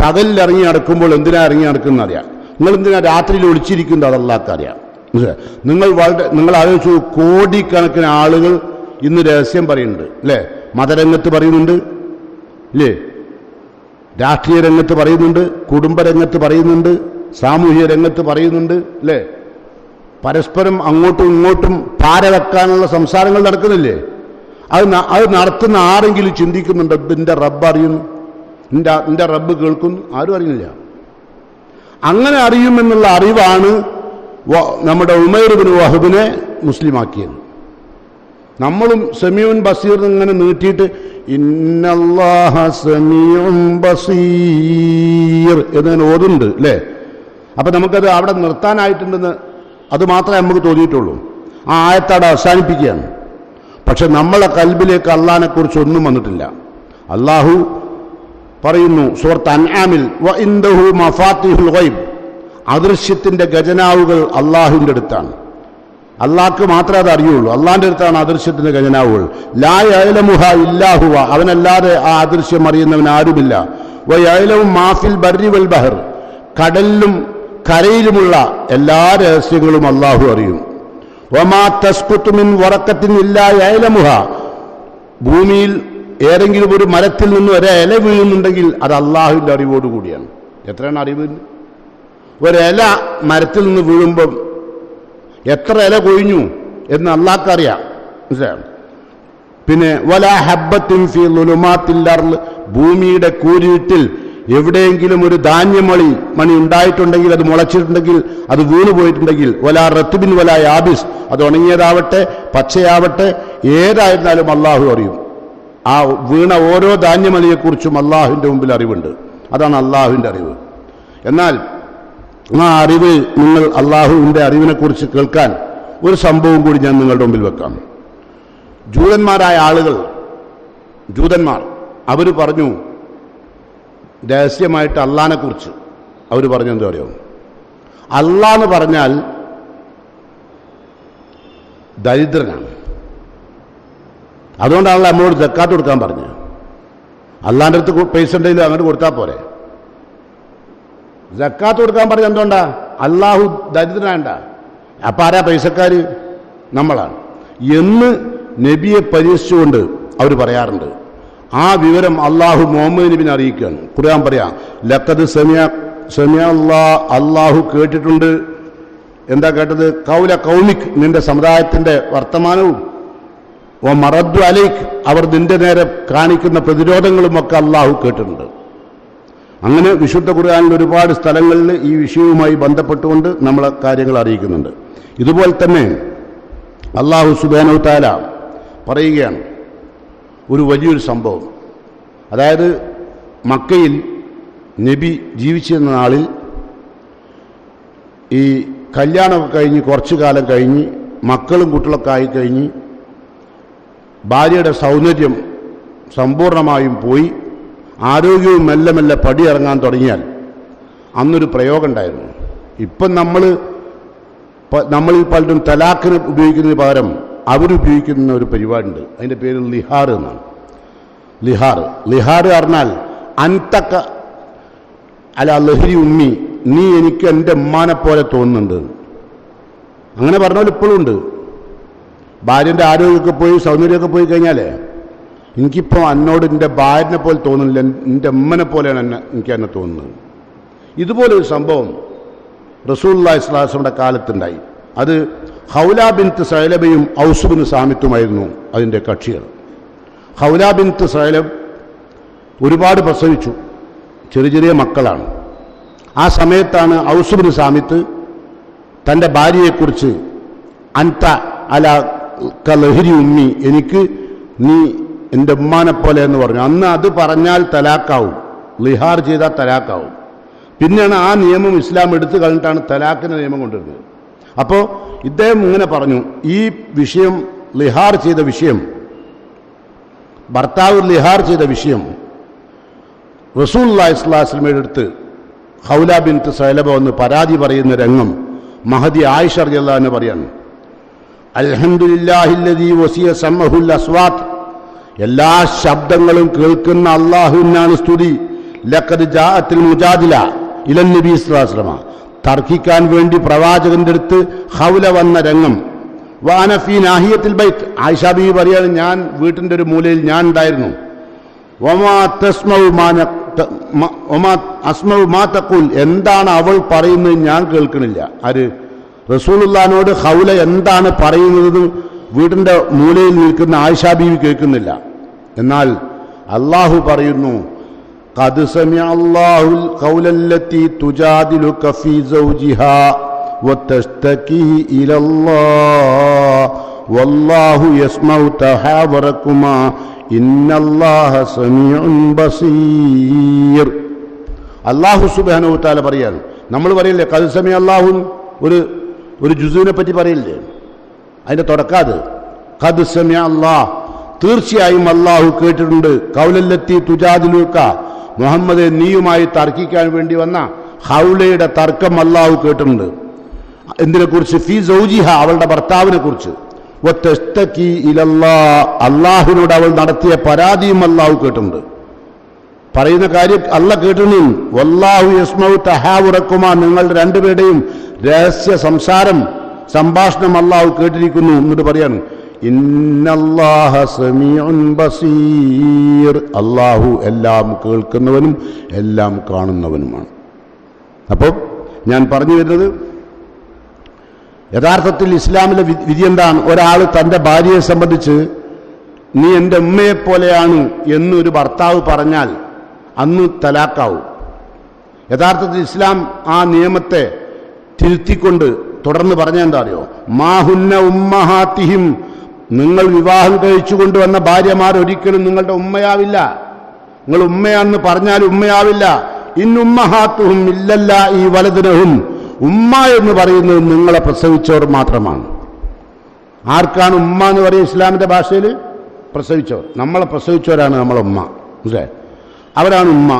പകലിൽ ഇറങ്ങി നടക്കുമ്പോൾ എന്തിനാ ഇറങ്ങി നടക്കുന്ന അറിയാം. നിങ്ങൾ എന്തിനാ രാത്രിയിൽ ഒളിച്ചിരിക്കുന്നത് അത് അള്ളാഹ്ക്ക് അറിയാം. നിങ്ങൾ ആലോചിച്ചു, കോടിക്കണക്കിന് ആളുകൾ ഇന്ന് രഹസ്യം പറയുന്നുണ്ട് അല്ലേ? മതരംഗത്ത് പറയുന്നുണ്ട് ഇല്ലേ? രാഷ്ട്രീയ രംഗത്ത് പറയുന്നുണ്ട്, കുടുംബരംഗത്ത് പറയുന്നുണ്ട്, സാമൂഹിക രംഗത്ത് പറയുന്നുണ്ട് അല്ലേ? പരസ്പരം അങ്ങോട്ടും ഇങ്ങോട്ടും പാരവെക്കാനുള്ള സംസാരങ്ങൾ നടക്കുന്നില്ലേ? അത് നടത്തുന്ന ആരെങ്കിലും ചിന്തിക്കുന്നുണ്ട്, എൻ്റെ റബ്ബ് അറിയുന്നു, എൻ്റെ റബ്ബ് കേൾക്കുന്നു? ആരും അറിയുന്നില്ല. അങ്ങനെ അറിയുമെന്നുള്ള അറിവാണ് നമ്മുടെ ഉമൈർ ഇബ്നു വഹബിനെ മുസ്ലിമാക്കിയത്. നമ്മളും സമീഉൻ ബസീർ ഇങ്ങനെ നീട്ടിയിട്ട് ഇന്നല്ലാഹ സമീഉൻ ബസീർ എന്നിങ്ങനെ ഓതുന്നുണ്ട് അല്ലേ? അപ്പം നമുക്കത് അവിടെ നിർത്താനായിട്ടുണ്ടെന്ന് അത് മാത്രമേ നമുക്ക് തോന്നിയിട്ടുള്ളൂ. ആ ആയത്തവിടെ അവസാനിപ്പിക്കുകയാണ്. പക്ഷെ നമ്മളെ കൽബിലേക്ക് അള്ളാഹിനെക്കുറിച്ച് ഒന്നും വന്നിട്ടില്ല. അള്ളാഹു പറയുന്നു സൂറത്ത് അൻആമിൽ, വ ഇൻദഹു മഫാത്തിഹുൽ ഗൈബ്, അദൃശ്യത്തിൻ്റെ ഖജനാവുകൾ അള്ളാഹുവിൻ്റെ അടുത്താണ്. അള്ളാഹ്ക്ക് മാത്രമേ അത് അറിയുള്ളൂ. അള്ളാഹിൻ്റെ അടുത്താണ് അദൃശ്യത്തിൻ്റെ ഖജനാവുകൾ. ലാ യഅലമുഹ ഇല്ലാ ഹുവ, അവനല്ലാതെ ആ അദൃശ്യം അറിയുന്നവൻ ആരുമില്ല. വയഅലമു മാ ഫിൽ ബർരി വൽ ബഹർ, കടലിലും കരയിലുമുള്ള എല്ലാ രഹസ്യങ്ങളും അല്ലാഹു അറിയും. വമാ തസ്കുതു മിൻ വറഖത്തിൻ ഇല്ലാ യഅലമുഹാ, ഭൂമിയിൽ ഏതെങ്കിലും ഒരു മരത്തിൽ നിന്ന് ഒരു ഇല വീഴുന്നുണ്ടെങ്കിൽ അത് അള്ളാഹുവിൻ്റെ അറിവോടുകൂടിയാണ്. എത്രയാണ് അറിവ്? ഒരില മരത്തിൽ നിന്ന് വീഴുമ്പം എത്ര ഇല കൊഴിഞ്ഞു എന്ന് അള്ളാഹ്ക്കറിയാം. മനസ്സിലായോ? പിന്നെ വലാ ഹബ്ബത്തിൻ ഫീ ളുലുമാത്തിൽ അർള്, ഭൂമിയുടെ കൂരിട്ടിൽ എവിടെയെങ്കിലും ഒരു മണി ഉണ്ടായിട്ടുണ്ടെങ്കിൽ, അത് മുളച്ചിട്ടുണ്ടെങ്കിൽ, അത് വീണു പോയിട്ടുണ്ടെങ്കിൽ, വലാ റത്ബിൻ വലാ യാബിസ്, അത് ഉണങ്ങിയതാവട്ടെ പച്ചയാവട്ടെ ഏതായിരുന്നാലും അള്ളാഹു അറിയും. ആ വീണ ഓരോ ധാന്യമണിയെക്കുറിച്ചും അള്ളാഹുവിൻ്റെ മുമ്പിൽ അറിവുണ്ട്. അതാണ് അള്ളാഹുവിൻ്റെ അറിവ്. എന്നാൽ ആ അറിവ്, നിങ്ങൾ അള്ളാഹുവിൻ്റെ അറിവിനെക്കുറിച്ച് കേൾക്കാൻ ഒരു സംഭവം കൂടി ഞാൻ നിങ്ങളുടെ മുമ്പിൽ വെക്കാം. ജൂതന്മാരായ ആളുകൾ, ജൂതന്മാർ അവർ പറഞ്ഞു രഹസ്യമായിട്ട് അള്ളാഹിനെക്കുറിച്ച് അവർ പറഞ്ഞെന്താ അറിയോ? അള്ളാന്ന് പറഞ്ഞാൽ ദരിദ്രനാണ്. അതുകൊണ്ടാണല്ലോ നമ്മളോട് സക്കാത്ത് കൊടുക്കാൻ പറഞ്ഞത്. അള്ളാൻ്റെ അടുത്ത് പൈസ ഉണ്ടെങ്കിലും അങ്ങോട്ട് കൊടുത്താൽ പോരെ. സക്കാത്ത് കൊടുക്കാൻ പറഞ്ഞത് എന്തുകൊണ്ടാ? അള്ളാഹു ദരിദ്രനാണ്ട. അപ്പം ആരാ പൈസക്കാർ? നമ്മളാണ് എന്ന് നബിയെ പരീക്ഷിച്ചുകൊണ്ട് അവർ പറയാറുണ്ട്. ആ വിവരം അള്ളാഹു മുഹമ്മദ് നബിനെ അറിയിക്കുകയാണ്. ഖുർആൻ പറയാം, ലഖദ് സമിഅ അള്ളാഹു കേട്ടിട്ടുണ്ട്. എന്താ കേട്ടത്? കൗല കൗമിക്, നിന്റെ സമുദായത്തിൻ്റെ വർത്തമാനവും, ഓ മറദ്ദു അലൈക്ക്, അവർ നിന്റെ നേരെ കാണിക്കുന്ന പ്രതിരോധങ്ങളുമൊക്കെ അള്ളാഹു കേട്ടിട്ടുണ്ട്. അങ്ങനെ വിശുദ്ധ ഖുർആനിൽ ഒരുപാട് സ്ഥലങ്ങളിൽ ഈ വിഷയവുമായി ബന്ധപ്പെട്ടുകൊണ്ട് നമ്മളെ കാര്യങ്ങൾ അറിയിക്കുന്നുണ്ട്. ഇതുപോലെ തന്നെ അള്ളാഹു സുബ്ഹാനഹു തആല പറയുകയാണ് ഒരു വലിയൊരു സംഭവം. അതായത് മക്കയിൽ നബി ജീവിച്ചിരുന്ന നാളിൽ ഈ കല്യാണമൊക്കെ കഴിഞ്ഞ് കുറച്ചു കാലം കഴിഞ്ഞ് മക്കളും കുട്ടികളൊക്കെ ആയിക്കഴിഞ്ഞ് ഭാര്യയുടെ സൗന്ദര്യം സമ്പൂർണമായും പോയി ആരോഗ്യവും മെല്ലെ മെല്ലെ പടിയിറങ്ങാൻ തുടങ്ങിയാൽ അന്നൊരു പ്രയോഗം ഉണ്ടായിരുന്നു. ഇപ്പം നമ്മളിൽ പലരും തലാഖിന് ഉപയോഗിക്കുന്നതിന് പകരം അവരുപയോഗിക്കുന്ന ഒരു പരിപാടിയുണ്ട്. അതിൻ്റെ പേര് ലിഹാർ എന്നാണ്. ലിഹാർ പറഞ്ഞാൽ അൻതക്ക അല ലഹരി ഉമ്മി, നീ എനിക്ക് എൻ്റെ ഉമ്മാനെ പോലെ തോന്നുന്നുണ്ട്. അങ്ങനെ പറഞ്ഞാൽ ഇപ്പോഴും ഉണ്ട്. ഭാര്യൻ്റെ ആരോഗ്യമൊക്കെ പോയി സൗന്ദര്യമൊക്കെ പോയി കഴിഞ്ഞാലേ എനിക്കിപ്പോൾ എന്നോട് എൻ്റെ ഭാര്യനെ പോലെ തോന്നുന്നില്ല, എൻ്റെ ഉമ്മനെ പോലെയാണ് എന്നെ തോന്നുന്നത്. ഇതുപോലൊരു സംഭവം റസൂലുള്ളാഹി സ്വല്ലല്ലാഹു അലൈഹി വസല്ലമയുടെ കാലത്തുണ്ടായി. അത് ഹൗല ബിൻത്ത് സഅലബയും ഔസ് ബിൻ സാമിത്തുമായിരുന്നു അതിൻ്റെ കക്ഷികൾ. ഹൗല ബിൻത്ത് സഅലബ് ഒരുപാട് പ്രസവിച്ചു, ചെറിയ ചെറിയ മക്കളാണ്. ആ സമയത്താണ് ഔസ് ബിൻ സാമിത്ത് തൻ്റെ ഭാര്യയെക്കുറിച്ച് അൻത അല കലഹരി ഉമ്മി, എനിക്ക് നീ എൻ്റെ ഉമ്മാനെ പോലെ എന്ന് പറഞ്ഞു. അന്ന് അത് പറഞ്ഞാൽ തലാക്കാവും, ലിഹാർ ചെയ്താൽ തലാക്കാവും. പിന്നെയാണ് ആ നിയമം ഇസ്ലാം എടുത്തു കളഞ്ഞിട്ടാണ് തലാഖിൻ്റെ നിയമം കൊണ്ടുവരുന്നത്. അപ്പോൾ ഇദ്ദേഹം ഇങ്ങനെ പറഞ്ഞു, ഈ വിഷയം ലിഹാർ ചെയ്ത വിഷയം, ഭർത്താവ് ലിഹാർ ചെയ്ത വിഷയം റസൂലുള്ളാഹി സ്വല്ലല്ലാഹു അലൈഹി വസല്ലമയുടെ അടുത്ത് ഹൗല ബിൻത്ത് സഅലബ വന്ന് പരാതി പറയുന്ന രംഗം മഹദി ആയിഷ റളിയല്ലാഹു അൻഹ പറയാണ്. അൽഹംദുലില്ലാഹില്ലദീ വസിയ സമഹുൽ അസ്വാത്ത്, എല്ലാ ശബ്ദങ്ങളും കേൾക്കുന്ന അല്ലാഹുവിനാണ് സ്തുതി. ലഖദ് ജാഅത്തിൽ മുജാദില ഇലൻ നബി സ്വല്ലല്ലാഹു അലൈഹി വസല്ലമ, തർക്കിക്കാൻ വേണ്ടി പ്രവാചകന്റെ അടുത്ത് ഹൗല വന്ന രംഗം. വാന ഫീ നാഹിയത്തിൽ ബൈത്ത്, ആയിഷ ബീവി പറയാണ്, ഞാൻ വീട്ടിൻ്റെ ഒരു മൂലയിൽ ഞാൻ ഉണ്ടായിരുന്നു. അസ്മഉ മാ തഖൂൽ, എന്താണ് അവൾ പറയുന്നത് ഞാൻ കേൾക്കണില്ല. ആര്? റസൂലുള്ളാഹിനോട് ഹൗല എന്താണ് പറയുന്നത് വീട്ടിൻ്റെ മൂലയിൽ നിൽക്കുന്ന ആയിഷ ബീവി കേൾക്കുന്നില്ല. എന്നാൽ അള്ളാഹു പറയുന്നു, ഖദ് സമിഅ അല്ലാഹുൽ ഖൗലല്ലതി തുജാദിലുക ഫീ സൗജിഹാ വതസ്തകീ ഇലല്ലാഹ് വല്ലാഹു യസ്മഉ തഹാവറകുമാ ഇന്നല്ലാഹ സമീഉൻ ബസീർ. അല്ലാഹു സുബ്ഹാനഹു വ തആല പറയാണ്, നമ്മൾ പറയില്ലേ ഖദ് സമിഅ അല്ലാഹു, ഒരു ജുസുവിനെ പറ്റി പറയില്ലേ, അതിൻ്റെ തുടക്കാത് ഖദ് സമിഅ അല്ലാഹ്, തീർച്ചയായും അള്ളാഹു കേട്ടിട്ടുണ്ട്. ഖൗലല്ലത്തി തുജാദിലുക, മുഹമ്മദ് നീയുമായി തർക്കിക്കാൻ വേണ്ടി വന്ന ഹൗലയുടെ തർക്കം അള്ളാഹു കേട്ടിട്ടുണ്ട്. എന്തിനെക്കുറിച്ച്? ഫീ സൗജിഹ, അവളുടെ ഭർത്താവിനെ കുറിച്ച്. വതസ്തകീ ഇലല്ലാഹ്, അള്ളാഹുവിനോട് അവൾ നടത്തിയ പരാതിയും അള്ളാഹു കേട്ടിട്ടുണ്ട്. പറയുന്ന കാര്യം അല്ല കേട്ടിനും വല്ലാഹു യസ്മഉ തഹാവുറക്കുമാ നിങ്ങളുടെ രണ്ടുപേരുടെയും രഹസ്യ സംഭാഷണം അല്ലാഹു കേട്ടിരിക്കുന്നു എന്നിട്ട് പറയാണ് ഇന്നല്ലാഹ സമീഉൻ ബസീർ അല്ലാഹു എല്ലാം കേൾക്കുന്നവനും എല്ലാം കാണുന്നവനുമാണ്. അപ്പോൾ ഞാൻ പറഞ്ഞു വരുന്നത് യഥാർത്ഥത്തിൽ ഇസ്ലാമിലെ വിധി എന്താണ്? ഒരാൾ തൻ്റെ ഭാര്യയെ സംബന്ധിച്ച് നീ എൻ്റെ ഉമ്മയെപ്പോലെയാണ് എന്നൊരു ഭർത്താവ് പറഞ്ഞാൽ അന്ന് തലാക്കാവും. യഥാർത്ഥത്തിൽ ഇസ്ലാം ആ നിയമത്തെ തിരുത്തിക്കൊണ്ട് തുടർന്ന് പറഞ്ഞ എന്താ അറിയോ? മാഹുന്ന ഉമ്മഹാത്തിഹിം നിങ്ങൾ വിവാഹം കഴിച്ചു കൊണ്ടുവന്ന ഭാര്യമാർ ഒരിക്കലും നിങ്ങളുടെ ഉമ്മയാവില്ല. നിങ്ങൾ ഉമ്മയാണെന്ന് പറഞ്ഞാൽ ഉമ്മയാവില്ല. ഇന്നുമ്മഹാത്തുഹും ഇല്ലല്ല ഈ വലദിനഹും ഉമ്മ എന്ന് പറയുന്നത് നിങ്ങളെ പ്രസവിച്ചവർ മാത്രമാണ്. ആർക്കാണ് ഉമ്മ എന്ന് പറയുക ഇസ്ലാമിൻ്റെ ഭാഷയിൽ? പ്രസവിച്ചവർ. നമ്മളെ പ്രസവിച്ചവരാണ് നമ്മളെ ഉമ്മ. മനസ്സിലായി? അവരാണ് ഉമ്മ.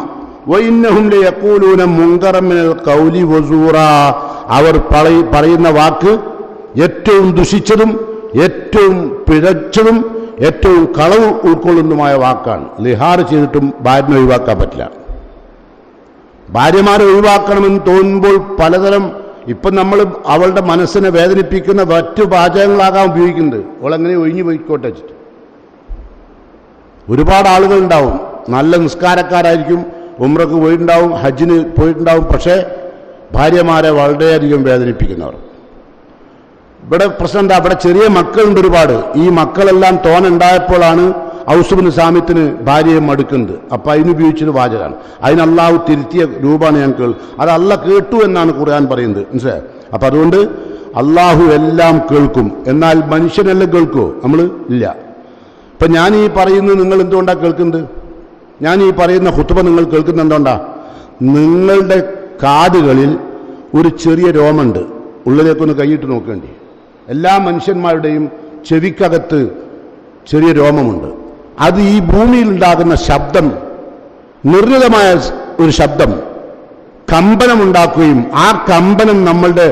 വഇന്നഹും ലയഖൂലൂന മുൻകറൻ മിനൽ ഖൗലി വസൂറ അവർ പറയുന്ന വാക്ക് ഏറ്റവും ദുഷിച്ചതും ഏറ്റവും പിഴച്ചതും ഏറ്റവും കളവ് ഉൾക്കൊള്ളുന്നതുമായ വാക്കാണ്. ലിഹാർ ചെയ്തിട്ടും ഭാര്യനെ ഒഴിവാക്കാൻ പറ്റില്ല. ഭാര്യമാരെ ഒഴിവാക്കണമെന്ന് തോന്നുമ്പോൾ പലതരം ഇപ്പം നമ്മൾ അവളുടെ മനസ്സിനെ വേദനിപ്പിക്കുന്ന മറ്റു പാചകങ്ങളാകാൻ ഉപയോഗിക്കുന്നത്. അവളെങ്ങനെ ഒഴിഞ്ഞു പോയിക്കോട്ടെ വെച്ചിട്ട്. ഒരുപാട് ആളുകളുണ്ടാവും, നല്ല നിസ്കാരക്കാരായിരിക്കും, ഉംറക്ക് പോയിട്ടുണ്ടാവും, ഹജ്ജിന് പോയിട്ടുണ്ടാവും, പക്ഷേ ഭാര്യമാരെ വളരെയധികം വേദനിപ്പിക്കുന്നവർ. ഇവിടെ പ്രശ്നം എന്താ? ഇവിടെ ചെറിയ മക്കളുണ്ട് ഒരുപാട്. ഈ മക്കളെല്ലാം തോനുണ്ടായപ്പോഴാണ് ഔസ് ബിൻ സാമിത്തിന് ഭാര്യയെ മടുക്കുന്നത്. അപ്പം അതിനുപയോഗിച്ചത് വാചകമാണ്. അതിന് അള്ളാഹു തിരുത്തിയ രൂപമാണ് ഞാൻ അത് അള്ളാഹ് കേട്ടു എന്നാണ് ഖുർആൻ പറയുന്നത്. മനസ്സിലായോ? അപ്പം അതുകൊണ്ട് അള്ളാഹു എല്ലാം കേൾക്കും. എന്നാൽ മനുഷ്യനെല്ലാം കേൾക്കുമോ? നമ്മൾ ഇല്ല. ഇപ്പം ഞാൻ ഈ പറയുന്നത് നിങ്ങൾ എന്തുകൊണ്ടാണ് കേൾക്കുന്നത്? ഞാൻ ഈ പറയുന്ന ഖുത്ബ നിങ്ങൾ കേൾക്കുന്നത് എന്തുകൊണ്ടാ? നിങ്ങളുടെ കാതുകളിൽ ഒരു ചെറിയ രോമുണ്ട്. ഉള്ളിലേക്കൊന്ന് കൈയിട്ട് നോക്കേണ്ടി. എല്ലാ മനുഷ്യന്മാരുടെയും ചെവിക്കകത്ത് ചെറിയ രോമമുണ്ട്. അത് ഈ ഭൂമിയിൽ ഉണ്ടാകുന്ന ശബ്ദം, നിർണിതമായ ഒരു ശബ്ദം കമ്പനമുണ്ടാക്കുകയും ആ കമ്പനം നമ്മളുടെ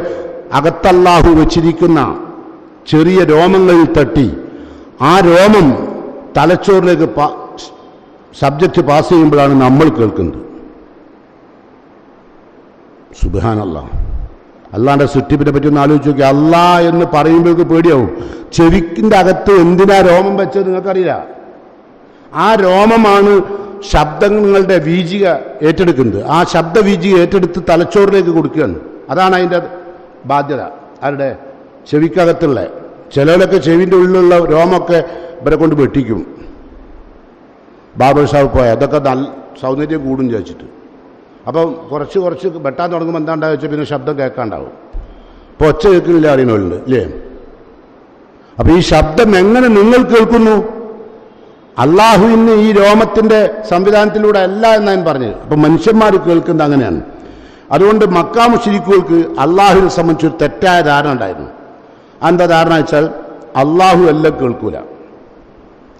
അകത്തല്ലാഹു വെച്ചിരിക്കുന്ന ചെറിയ രോമങ്ങളിൽ തട്ടി ആ രോമം തലച്ചോറിലേക്ക് സബ്ജക്റ്റ് പാസ് ചെയ്യുമ്പോഴാണ് നമ്മൾ കേൾക്കുന്നത്. സുബ്ഹാനല്ലാഹ്. അള്ളാന്റെ സൃഷ്ടിപ്പിനെ പറ്റി ഒന്ന് ആലോചിച്ച് നോക്കി. അള്ളാ എന്ന് പറയുമ്പോഴേക്ക് പേടിയാവും. ചെവിക്കിൻ്റെ അകത്ത് എന്തിനാ രോമം വെച്ചത് നിങ്ങൾക്കറിയില്ല. ആ രോമമാണ് ശബ്ദങ്ങളുടെ വീജിക ഏറ്റെടുക്കുന്നത്. ആ ശബ്ദ വീജിക ഏറ്റെടുത്ത് തലച്ചോറിലേക്ക് കൊടുക്കുകയാണ്. അതാണ് അതിൻ്റെ ബാധ്യത. ആരുടെ? ചെവിക്കകത്തുള്ള. ചിലരൊക്കെ ചെവിൻ്റെ ഉള്ളിലുള്ള രോമൊക്കെ ഇവരെ കൊണ്ട് വെട്ടിക്കും. ബാർബർ ഷോപ്പ് പോയാൽ അതൊക്കെ നല്ല സൗന്ദര്യം കൂടും ചോദിച്ചിട്ട്. അപ്പം കുറച്ച് വെട്ടാൻ തുടങ്ങുമ്പോൾ എന്താ ഉണ്ടാവുക വെച്ചാൽ പിന്നെ ശബ്ദം കേൾക്കാണ്ടാവും. ഇപ്പോൾ ഒച്ച കേൾക്കുന്നില്ല അറിയണമല്ലോ ഇല്ലേ? അപ്പം ഈ ശബ്ദം എങ്ങനെ നിങ്ങൾ കേൾക്കുന്നു? അള്ളാഹുവിന് ഈ രോമത്തിൻ്റെ സംവിധാനത്തിലൂടെ അല്ല എന്നാണ് പറഞ്ഞത്. അപ്പം മനുഷ്യന്മാർ കേൾക്കുന്നത് അങ്ങനെയാണ്. അതുകൊണ്ട് മക്കാ മുശ്രിക്കുകൾക്ക് അള്ളാഹുവിനെ സംബന്ധിച്ചൊരു തെറ്റായ ധാരണ ഉണ്ടായിരുന്നു. എന്താ ധാരണ വെച്ചാൽ അള്ളാഹു എല്ലാം കേൾക്കൂല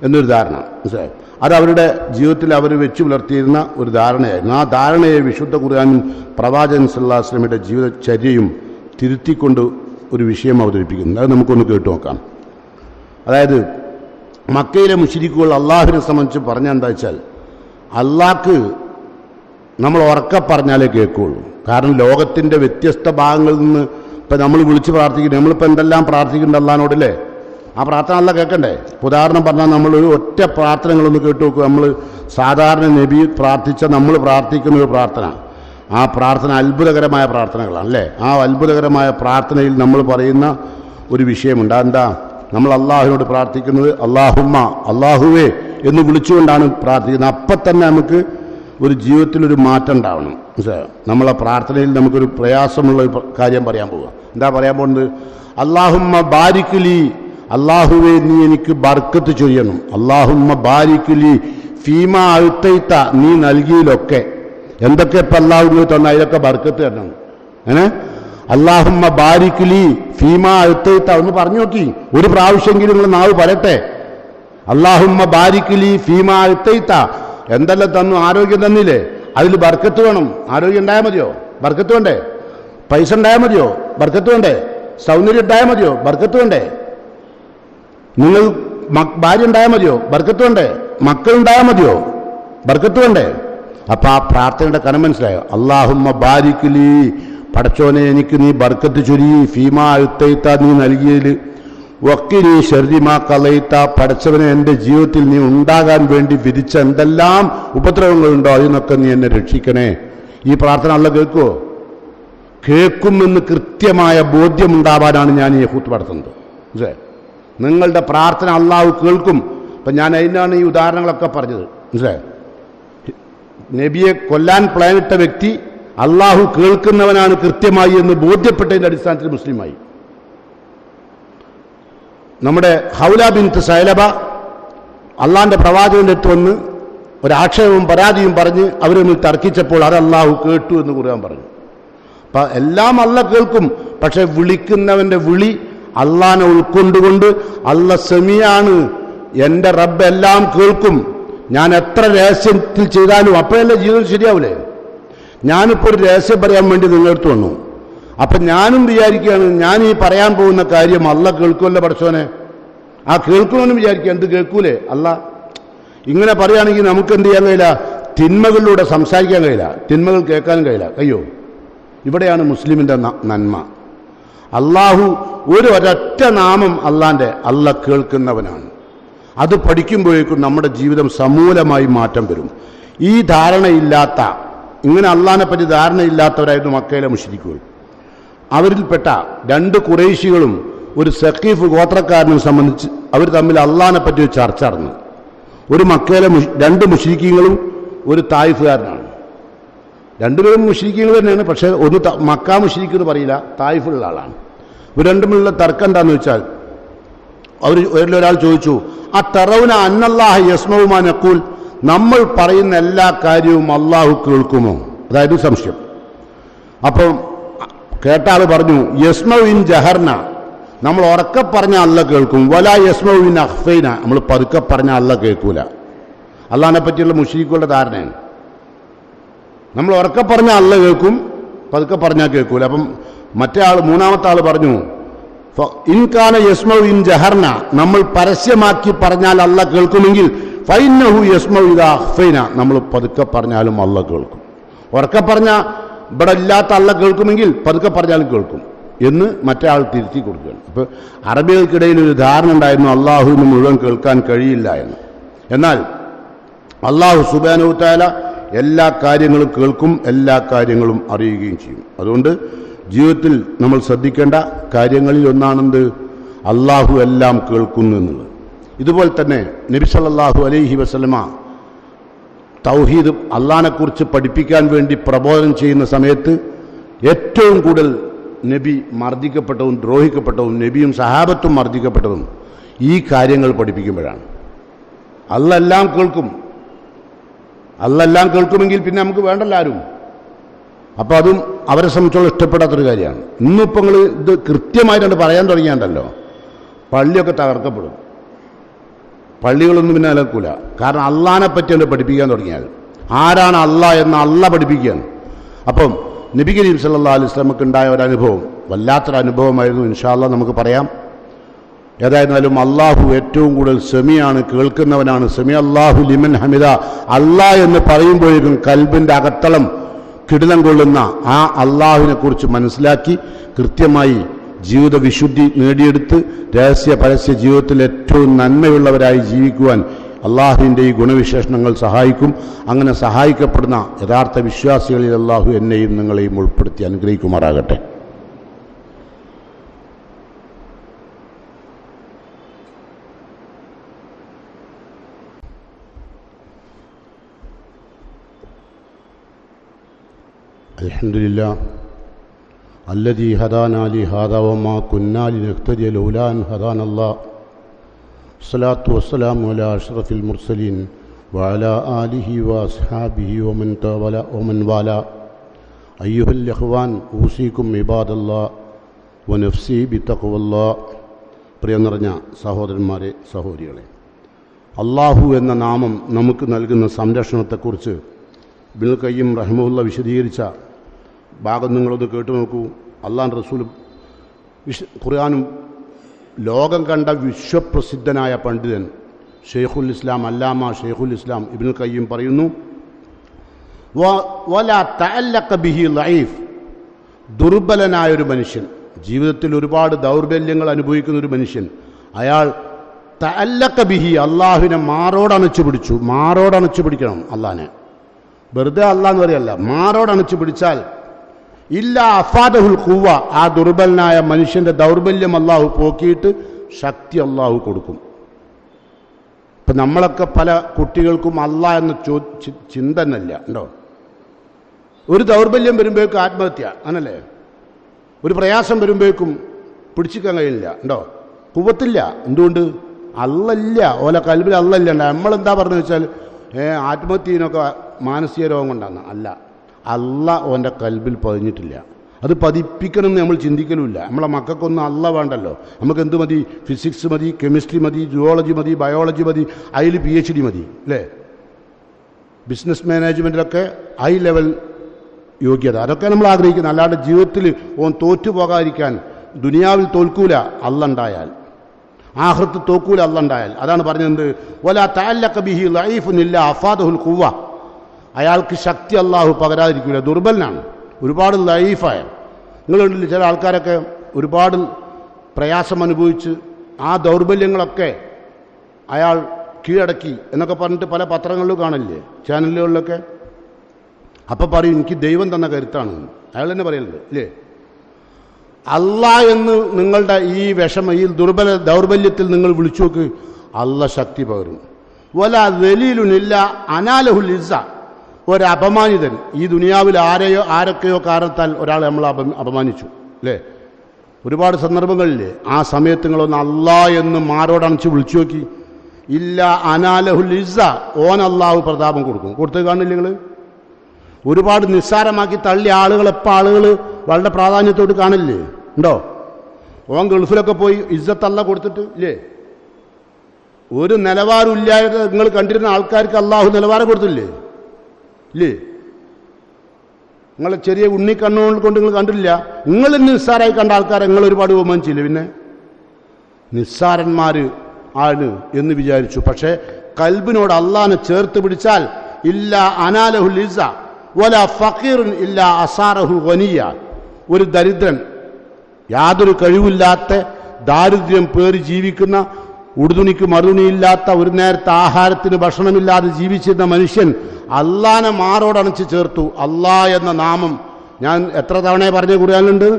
എന്നൊരു ധാരണ. മനസ്സിലായോ? അത് അവരുടെ ജീവിതത്തിൽ അവർ വെച്ചു പുലർത്തിയിരുന്ന ഒരു ധാരണയായിരുന്നു. ആ ധാരണയെ വിശുദ്ധ ഖുർആനും പ്രവാചകൻ സല്ലല്ലാഹു അലൈഹി വസല്ലമയുടെ ജീവിതചര്യയും തിരുത്തിക്കൊണ്ട് ഒരു വിഷയം അവതരിപ്പിക്കുന്നു. അത് നമുക്കൊന്ന് കേട്ടു നോക്കാം. അതായത് മക്കയിലെ മുശ്രിക്കുകൾ അള്ളാഹുവിനെ സംബന്ധിച്ച് പറഞ്ഞ എന്താ വെച്ചാൽ അള്ളാഹ്ക്ക് നമ്മൾ ഉറക്കെ പറഞ്ഞാലേ കേൾക്കുകയുള്ളൂ. കാരണം ലോകത്തിൻ്റെ വ്യത്യസ്ത ഭാഗങ്ങളിൽ നിന്ന് ഇപ്പം നമ്മൾ വിളിച്ച് പ്രാർത്ഥിക്കുന്നത്, നമ്മളിപ്പോൾ എന്തെല്ലാം പ്രാർത്ഥിക്കുന്നുണ്ട് അള്ളാഹിനോടല്ലേ? ആ പ്രാർത്ഥന അല്ല കേൾക്കണ്ടേ? ഉദാഹരണം പറഞ്ഞാൽ നമ്മളൊരു ഒറ്റ പ്രാർത്ഥനകളൊന്ന് കേട്ടു നോക്കുക. നമ്മൾ സാധാരണ നബി പ്രാർത്ഥിച്ച നമ്മൾ പ്രാർത്ഥിക്കുന്ന ഒരു പ്രാർത്ഥന, ആ പ്രാർത്ഥന അത്ഭുതകരമായ പ്രാർത്ഥനകളാണ് അല്ലേ? ആ അത്ഭുതകരമായ പ്രാർത്ഥനയിൽ നമ്മൾ പറയുന്ന ഒരു വിഷയമുണ്ട്. എന്താ? നമ്മൾ അള്ളാഹുവിനോട് പ്രാർത്ഥിക്കുന്നത് അള്ളാഹുമ്മ, അള്ളാഹുവേ എന്ന് വിളിച്ചുകൊണ്ടാണ് പ്രാർത്ഥിക്കുന്നത്. അപ്പം തന്നെ നമുക്ക് ഒരു ജീവിതത്തിലൊരു മാറ്റം ഉണ്ടാവണം. നമ്മളെ പ്രാർത്ഥനയിൽ നമുക്കൊരു പ്രയാസമുള്ള ഒരു കാര്യം പറയാൻ പോവുക. എന്താ പറയാൻ പോകുന്നത്? അള്ളാഹുമ്മ ബാരിക്ലി, അള്ളാഹുവേ നീ എനിക്ക് ബർക്കത്ത് ചൊരിയണം. അള്ളാഹുമ്മ ബാരിക്ലി ഫീമ അഴുത്തൈത്ത, നീ നൽകിയിലൊക്കെ എന്തൊക്കെ ഇപ്പം അള്ളാഹു തന്ന അതിലൊക്കെ ബർക്കത്ത് തരണം. അങ്ങനെ അള്ളാഹുമ്മ ബാരിക്ലി ഫീമ അഴുത്തൈത്ത ഒന്ന് പറഞ്ഞു നോക്കി. ഒരു പ്രാവശ്യമെങ്കിലും നിങ്ങൾ നാവ് പറയട്ടെ. അള്ളാഹുമ്മ ബാരിക്ലി ഫീമ അഴുത്തൈത്ത, എന്തെല്ലാം തന്നു? ആരോഗ്യം തന്നില്ലേ? അതിൽ ബർക്കത്ത് വേണം. ആരോഗ്യം ഉണ്ടായാൽ മതിയോ? ബർക്കത്ത് വേണ്ടേ? പൈസ ഉണ്ടായാൽ മതിയോ? ബർക്കത്ത് വേണ്ടേ? സൗന്ദര്യം ഉണ്ടായാൽ മതിയോ? ബർക്കത്ത് വേണ്ടേ? നിങ്ങൾ ഭാര്യ ഉണ്ടായാൽ മതിയോ? ബർക്കത്ത് വേണ്ടേ? മക്കളുണ്ടായാൽ മതിയോ? ബർക്കത്ത് വേണ്ടേ? അപ്പം ആ പ്രാർത്ഥനയുടെ കനം മനസ്സിലായോ? അല്ലാഹുമ്മ ബാരിക് ലീ, പടച്ചോനെ എനിക്ക് നീ ബർക്കത്ത് ചൊരി, ഫീമാ അഴുത്തൈത്ത നീ നൽകിയതിൽ, വക്കിനി ഷർരിമാ കളൈത്ത പടച്ചവനെ എൻ്റെ ജീവിതത്തിൽ നീ ഉണ്ടാകാൻ വേണ്ടി വിധിച്ച എന്തെല്ലാം ഉപദ്രവങ്ങളുണ്ടോ അതിൽ നിന്നൊക്കെ നീ എന്നെ രക്ഷിക്കണേ. ഈ പ്രാർത്ഥന അല്ലാഹു കേൾക്കുമോ? കേൾക്കുമെന്ന് കൃത്യമായ ബോധ്യമുണ്ടാവാനാണ് ഞാൻ ഈ ഖുത്ബ നടത്തുന്നത്. മനസ്സിലായോ? നിങ്ങളുടെ പ്രാർത്ഥന അല്ലാഹു കേൾക്കും. അപ്പം ഞാൻ അതിനാണ് ഈ ഉദാഹരണങ്ങളൊക്കെ പറഞ്ഞത്. മനസ്സിലായോ? നബിയെ കൊല്ലാൻ പ്ലാനിട്ട വ്യക്തി അല്ലാഹു കേൾക്കുന്നവനാണ് കൃത്യമായി എന്ന് ബോധ്യപ്പെട്ടതിൻ്റെ അടിസ്ഥാനത്തിൽ മുസ്ലിമായി. നമ്മുടെ ഹൗല ബിൻത്ത് സൈലബ അള്ളാഹിൻ്റെ പ്രവാചകൻ്റെ അടുത്ത് വന്ന് ഒരാക്ഷേപവും പരാതിയും പറഞ്ഞ് അവർ തമ്മിൽ തർക്കിച്ചപ്പോൾ അത് അല്ലാഹു കേട്ടു എന്ന് ഖുർആൻ പറഞ്ഞു. അപ്പം എല്ലാം അല്ലാഹു കേൾക്കും. പക്ഷെ വിളിക്കുന്നവൻ്റെ വിളി അള്ളാഹിനെ ഉൾക്കൊണ്ടുകൊണ്ട് അല്ല സമീആണ്, എൻ്റെ റബ്ബ് എല്ലാം കേൾക്കും, ഞാൻ എത്ര രഹസ്യത്തിൽ ചെയ്താലും അപ്പോഴല്ലേ ജീവിതം ശരിയാവില്ലേ? ഞാനിപ്പോൾ ഒരു രഹസ്യം പറയാൻ വേണ്ടി നിങ്ങളടുത്ത് വന്നു. അപ്പം ഞാനും വിചാരിക്കുകയാണ് ഞാൻ ഈ പറയാൻ പോകുന്ന കാര്യം അല്ലാഹു കേൾക്കുമല്ലോ പടച്ചോനെ. ആ കേൾക്കണമെന്ന് വിചാരിക്കുക, എന്ത് കേൾക്കൂലേ അല്ല? ഇങ്ങനെ പറയുകയാണെങ്കിൽ നമുക്ക് എന്ത് ചെയ്യാൻ കഴിയില്ല? തിന്മകളിലൂടെ സംസാരിക്കാൻ കഴിയില്ല, തിന്മകൾ കേൾക്കാനും കഴിയില്ല. അയ്യോ, ഇവിടെയാണ് മുസ്ലിമിൻ്റെ നന്മ. അള്ളാഹു ഒരൊറ്റ നാമം അള്ളാൻ്റെ, അല്ല കേൾക്കുന്നവനാണ്. അത് പഠിക്കുമ്പോഴേക്കും നമ്മുടെ ജീവിതം സമൂലമായി മാറ്റം വരും. ഈ ധാരണയില്ലാത്ത, ഇങ്ങനെ അള്ളാഹിനെ പറ്റി ധാരണയില്ലാത്തവരായിരുന്നു മക്കയിലെ മുശ്രിക്കുകൾ. അവരിൽപ്പെട്ട രണ്ട് ഖുറൈശികളും ഒരു സഖീഫ് ഗോത്രക്കാരനും സംബന്ധിച്ച് അവർ തമ്മിൽ അള്ളാഹിനെ പറ്റി ഒരു ചർച്ച നടന്നു. ഒരു മക്കയിലെ രണ്ട് മുശ്രിക്കീങ്ങളും ഒരു തായിഫുകാരനാണ്. രണ്ടുപേരും മുശ്രിക്കീങ്ങൾ തന്നെയാണ്. പക്ഷേ ഒന്ന് മക്ക മുശ്രിക്ക് എന്ന് പറയില്ല, തായിഫുള്ള ആളാണ്. ഇവർ രണ്ടുമുള്ള തർക്കം എന്താണെന്ന് വെച്ചാൽ, അവരിലൊരാൾ ചോദിച്ചു, ആ തറവുന അന്നല്ലാഹ യസ്മഉമാ നഖൂൽ, നമ്മൾ പറയുന്ന എല്ലാ കാര്യവും അള്ളാഹു കേൾക്കുമോ? അതായത് സംശയം. അപ്പം കേട്ട ആൾ പറഞ്ഞു, യസ്മഉ ഇൻ ജഹർന, നമ്മൾ ഉറക്കെ പറഞ്ഞാൽ അല്ലാഹു കേൾക്കും, വലാ യസ്മഉ ഇൻ അഖ്ഫൈന, നമ്മൾ പതുക്കെ പറഞ്ഞാൽ അല്ലാഹു കേൾക്കൂല. അള്ളാഹിനെ പറ്റിയുള്ള മുശ്രിക്കുകളുടെ ധാരണയാണ്. നമ്മൾ ഉറക്കെ പറഞ്ഞാൽ അല്ലാഹു കേൾക്കും, പതുക്കെ പറഞ്ഞാൽ കേൾക്കൂല. അപ്പം മറ്റേ ആൾ, മൂന്നാമത്തെ ആൾ പറഞ്ഞു, ഇൻകാന യസ്മഉ ഇൻ ജഹർന, നമ്മൾ പരസ്യമാക്കി പറഞ്ഞാൽ അല്ലാഹു കേൾക്കുമെങ്കിൽ ഫൈന്നഹു യസ്മഉ ഇദാ അഖ്ഫൈന, നമ്മൾ പതുക്കെ പറഞ്ഞാലും അല്ലാഹു കേൾക്കും. ഉറക്കെ പറഞ്ഞാൽ ഇവിടെ ഇല്ലാത്ത അല്ലാഹു കേൾക്കുമെങ്കിൽ പതുക്കെ പറഞ്ഞാലും കേൾക്കും എന്ന് മറ്റേ ആൾ തിരുത്തി കൊടുക്കുകയാണ്. അപ്പോൾ അറബികൾക്കിടയിൽ ഒരു ധാരണ ഉണ്ടായിരുന്നു അള്ളാഹുവിന് മുഴുവൻ കേൾക്കാൻ കഴിയില്ല എന്ന്. എന്നാൽ അള്ളാഹു സുബ്ഹാനഹു വ തആല എല്ലാ കാര്യങ്ങളും കേൾക്കും, എല്ലാ കാര്യങ്ങളും അറിയുകയും ചെയ്യും. അതുകൊണ്ട് ജീവിതത്തിൽ നമ്മൾ ശ്രദ്ധിക്കേണ്ട കാര്യങ്ങളിൽ ഒന്നാണെന്ത്? അള്ളാഹു എല്ലാം കേൾക്കുന്നു എന്നുള്ളത്. ഇതുപോലെ തന്നെ നബി സല്ലല്ലാഹു അലൈഹി വസല്ലമ തൗഹീദ് അള്ളാഹിനെക്കുറിച്ച് പഠിപ്പിക്കാൻ വേണ്ടി പ്രബോധനം ചെയ്യുന്ന സമയത്ത് ഏറ്റവും കൂടുതൽ നബി മർദ്ദിക്കപ്പെട്ടതും ദ്രോഹിക്കപ്പെട്ടതും നബിയും സഹാബത്തും മർദ്ദിക്കപ്പെട്ടതും ഈ കാര്യങ്ങൾ പഠിപ്പിക്കുമ്പോഴാണ്. അല്ലാഹ് എല്ലാം കേൾക്കും. അല്ലാഹ് എല്ലാം കേൾക്കുമെങ്കിൽ പിന്നെ നമുക്ക് വേണ്ടല്ലോ ആരും. അപ്പോൾ അതും അവരെ സംബന്ധിച്ചോളം ഇഷ്ടപ്പെടാത്തൊരു കാര്യമാണ്. ഇന്നിപ്പോൾ നിങ്ങൾ ഇത് കൃത്യമായിട്ടാണ് പറയാൻ തുടങ്ങിയാണ്ടല്ലോ, പള്ളിയൊക്കെ തകർക്കപ്പെടും. പള്ളികളൊന്നും പിന്നെ നിലനിൽക്കില്ല. കാരണം അള്ളാഹിനെ പറ്റിയാണ് പഠിപ്പിക്കാൻ തുടങ്ങിയാൽ. ആരാണ് അള്ളാഹ് എന്ന് അള്ളാഹ് പഠിപ്പിക്കുകയാണ്. അപ്പം നബി കരീം സല്ലല്ലാഹു അലൈഹി വസല്ലമക്ക് ഉണ്ടായ ഒരനുഭവം വല്ലാത്തൊരു അനുഭവമായിരുന്നു. ഇൻഷാ അല്ലാഹ് നമുക്ക് പറയാം. ഏതായിരുന്നാലും അള്ളാഹു ഏറ്റവും കൂടുതൽ സെമിയാണ്, കേൾക്കുന്നവനാണ്. സെമി അല്ലാഹു ലിമൻ ഹമിദ, അള്ളാഹ് എന്ന് പറയുമ്പോഴേക്കും കൽബിൻ്റെ അകത്തളം കിടിലം കൊള്ളുന്ന ആ അള്ളാഹുവിനെ കുറിച്ച് മനസ്സിലാക്കി കൃത്യമായി ജീവിത വിശുദ്ധി നേടിയെടുത്ത് രഹസ്യ പരസ്യ ജീവിതത്തിൽ ഏറ്റവും നന്മയുള്ളവരായി ജീവിക്കുവാൻ അള്ളാഹുവിൻ്റെ ഈ ഗുണവിശേഷണങ്ങൾ സഹായിക്കും. അങ്ങനെ സഹായിക്കപ്പെടുന്ന യഥാർത്ഥ വിശ്വാസികളിൽ അള്ളാഹു എന്നെയും നിങ്ങളെയും ഉൾപ്പെടുത്തി അനുഗ്രഹിക്കുമാറാകട്ടെ. അൽഹംദുലില്ലാഹ് الذي هدانا لهذا وما كنا لنهتدي لولا أن هدانا الله. الصلاة والسلام على أشرف المرسلين وعلى آله وأصحابه ومن والاه. أيها الإخوان أوصيكم عباد الله ونفسي بتقوى الله. പ്രിയ നിറഞ്ഞ സഹോദരന്മാരെ, സഹോദരികളെ, അള്ളാഹു എന്ന നാമം നമുക്ക് നൽകുന്ന സംരക്ഷണത്തെക്കുറിച്ച് ഇബ്നുൽ ഖയ്യിം റഹിമഹുല്ല വിശദീകരിച്ച ഭാഗം നിങ്ങളൊന്ന് കേട്ടു നോക്കൂ. അള്ളാഹുവിൻ്റെ റസൂലും ഖുർആനും ലോകം കണ്ട വിശ്വപ്രസിദ്ധനായ പണ്ഡിതൻ ഷെയ്ഖുൽ ഇസ്ലാം അല്ലാമ ഷെയ്ഖുൽ ഇസ്ലാം ഇബ്നുൽ ഖയ്യിം പറയുന്നു, വലാ തഅല്ലഖ ബിഹി ലഈഫ്, ദുർബലനായൊരു മനുഷ്യൻ, ജീവിതത്തിൽ ഒരുപാട് ദൗർബല്യങ്ങൾ അനുഭവിക്കുന്ന ഒരു മനുഷ്യൻ, അയാൾ തഅല്ലഖ ബിഹി, അള്ളാഹുവിനെ മാറോടണച്ചു പിടിച്ചു. മാറോടണച്ചു പിടിക്കണം അള്ളാഹിനെ, വെറുതെ അള്ളാന്ന് പറയല്ല, മാറോടണച്ചു പിടിച്ചാൽ ഇല്ല അഫാദഹുൽ ഖുവ്വ, ആ ദുർബലനായ മനുഷ്യന്റെ ദൗർബല്യം അള്ളാഹു പോക്കിയിട്ട് ശക്തി അള്ളാഹു കൊടുക്കും. ഇപ്പം നമ്മളൊക്കെ പല കുട്ടികൾക്കും അള്ളാഹ് എന്ന ചിന്ത തന്നെയില്ല ഉണ്ടോ? ഒരു ദൗർബല്യം വരുമ്പോഴേക്കും ആത്മഹത്യ, അങ്ങനല്ലേ? ഒരു പ്രയാസം വരുമ്പോഴേക്കും പിടിച്ചിക്കാൻ കഴിയില്ല ഉണ്ടോ? കുവ്വത്തില്ല. എന്തുകൊണ്ട്? അല്ലല്ല, ഓല കൽബിൽ അല്ലല്ല. നമ്മളെന്താ പറഞ്ഞു വെച്ചാൽ ആത്മഹത്യനൊക്കെ മാനസിക രോഗം കൊണ്ടാണ്. അല്ല, അല്ല ഓൻ്റെ കൽബിൽ പതിഞ്ഞിട്ടില്ല. അത് പതിപ്പിക്കണമെന്ന് നമ്മൾ ചിന്തിക്കലുമില്ല. നമ്മളെ മക്കൾക്കൊന്നും അല്ല വേണ്ടല്ലോ. നമുക്ക് എന്ത് മതി? ഫിസിക്സ് മതി, കെമിസ്ട്രി മതി, ജുവോളജി മതി, ബയോളജി മതി, അതിൽ PhD മതി അല്ലേ? ബിസിനസ് മാനേജ്മെൻറ്റിലൊക്കെ ഹൈ ലെവൽ യോഗ്യത, അതൊക്കെ നമ്മൾ ആഗ്രഹിക്കുന്നത്. അല്ലാണ്ട് ജീവിതത്തിൽ ഓൻ തോറ്റു പോകാതിരിക്കാൻ, ദുനിയാവിൽ തോൽക്കൂല അല്ല ഉണ്ടായാൽ, ആഖിറത്ത് തോക്കൂല അല്ല ഉണ്ടായാൽ. അതാണ് പറഞ്ഞത് വലാ തഅല്ലഖ ബിഹി ലഈഫുൻ ഇല്ലാ അഫാദഹുൽ ഖുവ്വ, അയാൾക്ക് ശക്തി അള്ളാഹു പകരാതിരിക്കില്ല, ദുർബലനാണ്, ഒരുപാട് ലഈഫായ. നിങ്ങളുണ്ടല്ലോ ചില ആൾക്കാരൊക്കെ ഒരുപാട് പ്രയാസം അനുഭവിച്ച് ആ ദൗർബല്യങ്ങളൊക്കെ അയാൾ കീഴടക്കി എന്നൊക്കെ പറഞ്ഞിട്ട് പല പത്രങ്ങളിലും കാണില്ലേ, ചാനലുകളിലൊക്കെ. അപ്പം പറയും എനിക്ക് ദൈവം തന്ന കരുത്താണ്, അയാൾ തന്നെ പറയലുണ്ട് ഇല്ലേ? അള്ളാഹ് എന്ന് നിങ്ങളുടെ ഈ ഈ ദൗർബല്യത്തിൽ നിങ്ങൾ വിളിച്ചു നോക്ക്, അള്ള ശക്തി പകരും. വല ദലീലുനില്ല അനാലഹുൽ ഇസ്സ, ഒരപമാനിതൻ ഈ ദുനിയാവിൽ ആരൊക്കെയോ കാരണത്താൽ ഒരാളെ നമ്മൾ അപമാനിച്ചു അല്ലേ? ഒരുപാട് സന്ദർഭങ്ങളില്ലേ? ആ സമയത്ത് നിങ്ങളൊന്ന് അള്ളാഹ് എന്ന് മാറോടണച്ച് വിളിച്ചു നോക്കി, ഇല്ല അനാലഹുൽ ഇസ്സ, ഓൻ അള്ളാഹു പ്രതാപം കൊടുക്കും. കൊടുത്ത് കാണില്ല നിങ്ങൾ? ഒരുപാട് നിസ്സാരമാക്കി തള്ളിയ ആളുകൾ വളരെ പ്രാധാന്യത്തോട് കാണില്ലേ? ഉണ്ടോ? ഓൻ ഗൾഫിലൊക്കെ പോയി ഇസ്സത്തല്ല കൊടുത്തിട്ട് ഇല്ലേ? ഒരു നിലവാരമില്ലാതെ നിങ്ങൾ കണ്ടിരുന്ന ആൾക്കാർക്ക് അള്ളാഹു നിലവാരം കൊടുത്തില്ലേ? ഇല്ലേ? നിങ്ങളെ ചെറിയ ഉണ്ണിക്കണ്ണുകൾ കൊണ്ട് നിങ്ങൾ കണ്ടില്ല. നിങ്ങൾ നിസ്സാരമായി കണ്ട ആൾക്കാരെ നിങ്ങൾ ഒരുപാട് ബഹുമാനിച്ചില്ലേ? പിന്നെ നിസ്സാരന്മാർ ആണ് എന്ന് വിചാരിച്ചു. പക്ഷേ കൽബിനോട് അള്ളാഹിനെ ചേർത്ത് പിടിച്ചാൽ ഇല്ല അനാലഹുൽ ഇസ്സ വല ഫഖീറുൻ ഇല്ല അസാറഹു ഗനിയ, ഒരു ദരിദ്രൻ, യാതൊരു കഴിവില്ലാത്ത, ദാരിദ്ര്യം പേറി ജീവിക്കുന്ന, ഉടുതുണിക്ക് മറുതുണിയില്ലാത്ത, ഒരു നേരത്തെ ആഹാരത്തിന് ഭക്ഷണമില്ലാതെ ജീവിച്ചിരുന്ന മനുഷ്യൻ അള്ളാനെ മാറോടണച്ച് ചേർത്തു. അള്ളാഹ് എന്ന നാമം ഞാൻ എത്ര തവണ പറഞ്ഞു ഖുർആനിലുണ്ട്?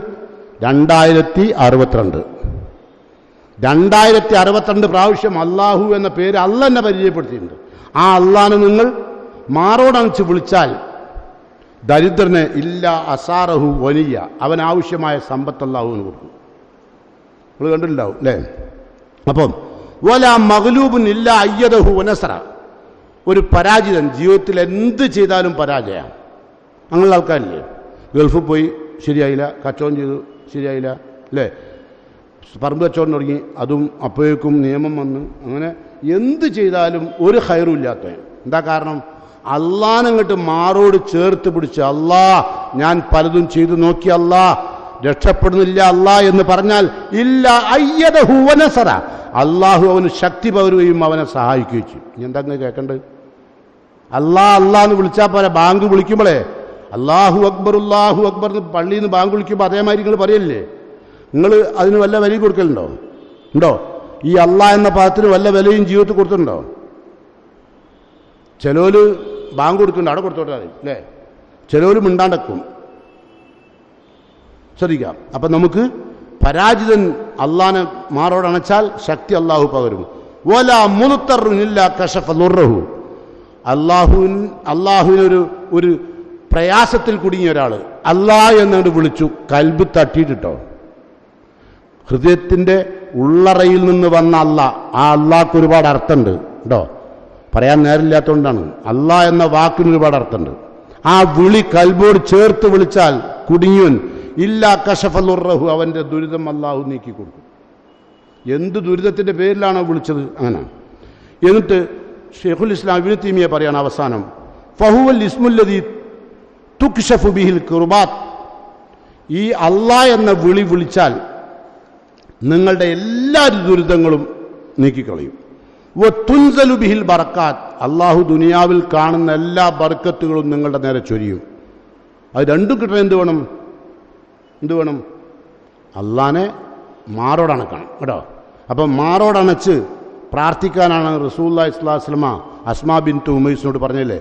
2062. 2062 പ്രാവശ്യം അള്ളാഹു എന്ന പേര് അള്ള തന്നെ പരിചയപ്പെടുത്തിയിട്ടുണ്ട്. ആ അള്ളാനെ നിങ്ങൾ മാറോടണച്ച് വിളിച്ചാൽ ദരിദ്രന് ഇല്ല അസാറഹു വനിയ, അവൻ ആവശ്യമായ സമ്പത്ത് അല്ലാഹുവിന് കൊടുക്കും. നിങ്ങൾ കണ്ടിട്ടുണ്ടാവും അല്ലേ? അപ്പം വല മഗ്ലൂബുൻ ഇല്ല അയ്യദഹു വനസറ, ഒരു പരാജിതൻ ജീവിതത്തിൽ എന്ത് ചെയ്താലും പരാജയമാണ്. അങ്ങനെയുള്ള ആൾക്കാരില്ലേ? ഗൾഫിൽ പോയി ശരിയായില്ല, കച്ചവടം ചെയ്തു ശരിയായില്ല അല്ലേ? പറമ്പ് കച്ചവടം തുടങ്ങി, അതും അപ്പോഴേക്കും നിയമം വന്ന്, അങ്ങനെ എന്ത് ചെയ്താലും ഒരു ഖൈറും ഇല്ലാത്ത. എന്താ കാരണം? അള്ളാനങ്ങോട്ട് മാറോട് ചേർത്ത് പിടിച്ച് അള്ളാ ഞാൻ പലതും ചെയ്തു നോക്കി, അള്ളാ രക്ഷപ്പെടുന്നില്ല അള്ളാ എന്ന് പറഞ്ഞാൽ ഇല്ല അയ്യദഹു വനസറ, അള്ളാഹു അവന് ശക്തി പകരുകയും അവനെ സഹായിക്കുകയും ചെയ്യും. ഇനി എന്താ കേൾക്കേണ്ടത്? അള്ളാന്ന് വിളിച്ചാൽ പോലെ ബാങ്ക് വിളിക്കുമ്പോഴേ അള്ളാഹു അക്ബർ എന്ന് പള്ളിയിൽ നിന്ന് ബാങ്ക് വിളിക്കുമ്പോൾ അതേമാതിരി നിങ്ങൾ പറയല്ലേ? നിങ്ങൾ അതിന് വല്ല വിലയും കൊടുക്കലുണ്ടോ? ഉണ്ടോ? ഈ അള്ളാഹ് എന്ന പദത്തിന് വല്ല വിലയും ജീവിതത്തിൽ കൊടുത്തിട്ടുണ്ടോ? ചിലവര് ബാങ്ക് കൊടുക്കുന്നുണ്ട്, അവിടെ കൊടുത്തോട്ടെ അല്ലേ? ചിലവര് മിണ്ടാണ്ടക്കും. ശ്രദ്ധിക്കാം. അപ്പം നമുക്ക് പരാജിതൻ അള്ളാനെ മാറോടണച്ചാൽ ശക്തി അള്ളാഹു പകരും. വല മുനുത്തറില്ല കശഫ ലുറഹു, അള്ളാഹുവിനൊരു ഒരു പ്രയാസത്തിൽ കുടുങ്ങിയ ഒരാൾ അള്ളാഹ് എന്നോട് വിളിച്ചു, കൽബ് തട്ടിയിട്ടോ, ഹൃദയത്തിൻ്റെ ഉള്ളറയിൽ നിന്ന് വന്ന അള്ളാഹ്, ആ അള്ളാഹ്ക്ക് ഒരുപാട് അർത്ഥമുണ്ട് കേട്ടോ, പറയാൻ നേരമില്ലാത്തതുകൊണ്ടാണ്. അള്ളാഹ് എന്ന വാക്കിന് ഒരുപാട് അർത്ഥമുണ്ട്. ആ വിളി കൽബോട് ചേർത്ത് വിളിച്ചാൽ കുടുങ്ങിയവൻ ഇല്ല കശഫലുറഹു, അവൻ്റെ ദുരിതം അള്ളാഹു നീക്കി കൊടുക്കും. എന്ത് ദുരിതത്തിൻ്റെ പേരിലാണോ വിളിച്ചത് അങ്ങനെ. എന്നിട്ട് ഷെയ്ഖുൽ ഇസ്ലാം ഇബ്നു തൈമിയ്യ പറയാണ് അവസാനം, ഫഹുവൽ ഇസ്മുല്ലദീ തുക്ശഫു ബിഹിൽ ഖുർബാത്ത്, ഈ അള്ളാഹ് എന്ന വിളി വിളിച്ചാൽ നിങ്ങളുടെ എല്ലാ ദുരിതങ്ങളും നീക്കിക്കളയും. വതുൻസലു ബിഹിൽ ബറക്കാത്ത്, അള്ളാഹു ദുനിയാവിൽ കാണുന്ന എല്ലാ ബർക്കത്തുകളും നിങ്ങളുടെ നേരെ ചൊരിയും. അത് രണ്ടും കിട്ടണം. എന്ത് വേണം? അള്ളാനെ മാറോടണക്കണം കേട്ടോ. അപ്പം മാറോടണച്ച് പ്രാർത്ഥിക്കാനാണ് റസൂലുള്ളാഹി സ്വല്ലല്ലാഹു അലൈഹി വസല്ലമ അസ്മാ ബിൻത് ഉമൈസിനോട് പറഞ്ഞല്ലേ.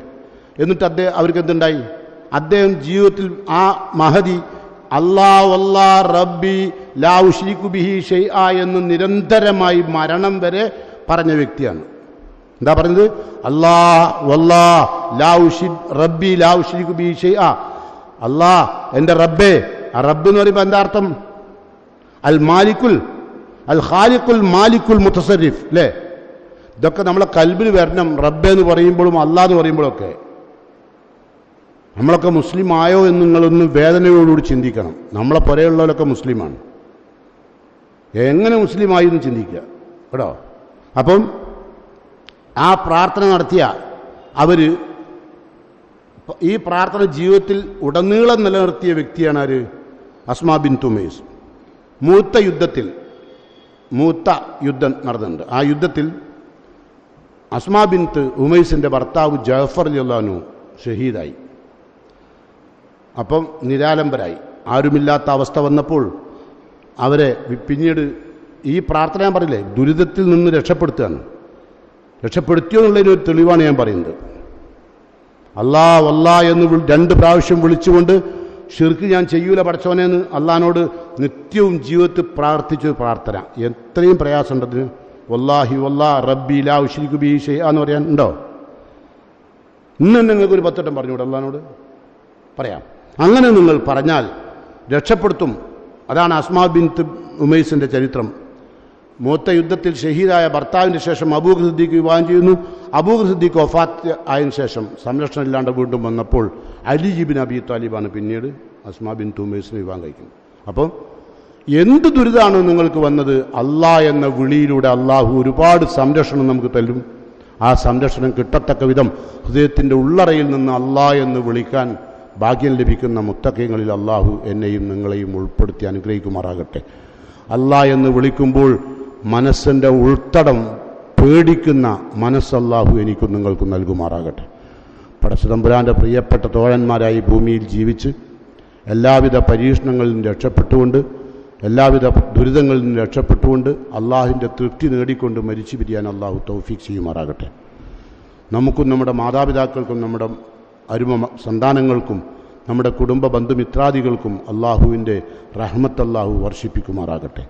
എന്നിട്ട് അവർക്ക് എന്തുണ്ടായി? അദ്ദേഹം ജീവിതത്തിൽ ആ മഹദി അല്ലാ റബ്ബി ലാ ഉശ്രികു ബിഹി ഷൈഅ എന്ന് നിരന്തരമായി മരണം വരെ പറഞ്ഞ വ്യക്തിയാണ്. എന്താ പറഞ്ഞത്? റബ്ബി ലാ ഉശ്രികു ബിഹി ഷൈഅ, അല്ലാ എൻ്റെ റബ്ബേ. ആ റബ്ബ് എന്ന് പറയുമ്പോൾ എന്താ അർത്ഥം? അൽ മാലിക്കുൽ അൽ ഖാലിഖുൽ മാലിക്കുൽ മുതസറിഫ് അല്ലേ? ഇതൊക്കെ നമ്മളെ കൽബിൽ വരണം. റബ്ബ് എന്ന് പറയുമ്പോഴും അല്ലാഹ് എന്ന് പറയുമ്പോഴൊക്കെ. നമ്മളൊക്കെ മുസ്ലിം ആയോ എന്ന് നിങ്ങളൊന്ന് വേദനയോടുകൂടി ചിന്തിക്കണം. നമ്മളെ പുറയുള്ളവരൊക്കെ മുസ്ലിമാണ്. എങ്ങനെ മുസ്ലിമായി എന്ന് ചിന്തിക്കുക കേട്ടോ. അപ്പം ആ പ്രാർത്ഥന നടത്തിയ അവർ ഈ പ്രാർത്ഥന ജീവിതത്തിൽ ഉടനീളം നിലനിർത്തിയ വ്യക്തിയാണ് ആര്? അസ്മാ ബിൻത് ഉമൈസ്. മൂത്ത യുദ്ധം നടന്നിട്ടുണ്ട്. ആ യുദ്ധത്തിൽ അസ്മാ ബിൻത് ഉമൈസിൻ്റെ ഭർത്താവ് ജഅഫർ റളിയല്ലാഹു അൻഹു ഷഹീദായി. അപ്പം നിരാലംബരായി. ആരുമില്ലാത്ത അവസ്ഥ വന്നപ്പോൾ അവരെ പിന്നീട് ഈ പ്രാർത്ഥന ഞാൻ പറയില്ലേ, ദുരിതത്തിൽ നിന്ന് രക്ഷപ്പെടുത്തുകയാണ്. രക്ഷപ്പെടുത്തിയോ എന്നുള്ളതിനൊരു തെളിവാണ് ഞാൻ പറയുന്നത്. അല്ലാ എന്ന് 2 പ്രാവശ്യം വിളിച്ചുകൊണ്ട് ഷിർക്ക് ഞാൻ ചെയ്യൂല പടച്ചോനെന്ന് അള്ളാഹിനോട് നിത്യവും ജീവിതത്തിൽ പ്രാർത്ഥിച്ചൊരു പ്രാർത്ഥന. എത്രയും പ്രയാസമുണ്ടതിന്. വല്ലാഹി റബ്ബി ലാ ഉശ്രികു ബിഹി ഷൈഅ എന്ന് പറയാൻ ഉണ്ടോ? ഇന്ന് നിങ്ങൾക്കൊരു 10 വട്ടം പറഞ്ഞുകൂടെ അള്ളാഹിനോട്? പറയാം. അങ്ങനെ നിങ്ങൾ പറഞ്ഞാൽ രക്ഷപ്പെടുത്തും. അതാണ് അസ്മാ ബിൻത് ഉമൈസിൻ്റെ ചരിത്രം. മൂത്ത യുദ്ധത്തിൽ ഷഹീദായ ഭർത്താവിൻ്റെ ശേഷം അബൂബക്കർ സിദ്ദീഖ് വിവാഹം ചെയ്യുന്നു. അബൂബക്കർ സിദ്ദീഖ് വഫാത്ത് ആയതിനു ശേഷം സംരക്ഷണം ഇല്ലാണ്ട് വീണ്ടും വന്നപ്പോൾ അലി ഇബ്നു അബി ത്വാലിബാണ് പിന്നീട് അസ്മാ ബിൻത് ഉമൈസിനെ വിവാഹം കഴിക്കുന്നത്. അപ്പം എന്ത് ദുരിതമാണ് നിങ്ങൾക്ക് വന്നത്? അല്ലാഹ് എന്ന വിളിയിലൂടെ അള്ളാഹു ഒരുപാട് സംരക്ഷണം നമുക്ക് തരും. ആ സംരക്ഷണം കിട്ടത്തക്ക വിധം ഹൃദയത്തിൻ്റെ ഉള്ളറയിൽ നിന്ന് അല്ലാഹ് എന്ന് വിളിക്കാൻ ഭാഗ്യം ലഭിക്കുന്ന മുത്തഖീങ്ങളിൽ അള്ളാഹു എന്നെയും നിങ്ങളെയും ഉൾപ്പെടുത്തി അനുഗ്രഹിക്കുമാറാകട്ടെ. അല്ലാഹ് എന്ന് വിളിക്കുമ്പോൾ മനസ്സിൻ്റെ ഉൾത്തടം പേടിക്കുന്ന മനസ്സല്ലാഹു എനിക്കും നിങ്ങൾക്കും നൽകുമാറാകട്ടെ. പടച്ചതമ്പുരാൻ്റെ പ്രിയപ്പെട്ട തോഴന്മാരായി ഭൂമിയിൽ ജീവിച്ച് എല്ലാവിധ പരീക്ഷണങ്ങളിൽ നിന്ന് രക്ഷപ്പെട്ടുകൊണ്ട് എല്ലാവിധ ദുരിതങ്ങളിൽ നിന്ന് രക്ഷപ്പെട്ടുകൊണ്ട് അള്ളാഹിൻ്റെ തൃപ്തി നേടിക്കൊണ്ട് മരിച്ചു പിരിയാൻ അള്ളാഹു തൗഫീഖ് ചെയ്യുമാറാകട്ടെ. നമുക്കും നമ്മുടെ മാതാപിതാക്കൾക്കും നമ്മുടെ അരുമ സന്താനങ്ങൾക്കും നമ്മുടെ കുടുംബ ബന്ധുമിത്രാദികൾക്കും അള്ളാഹുവിൻ്റെ റഹ്മത്ത് അള്ളാഹു വർഷിപ്പിക്കുമാറാകട്ടെ.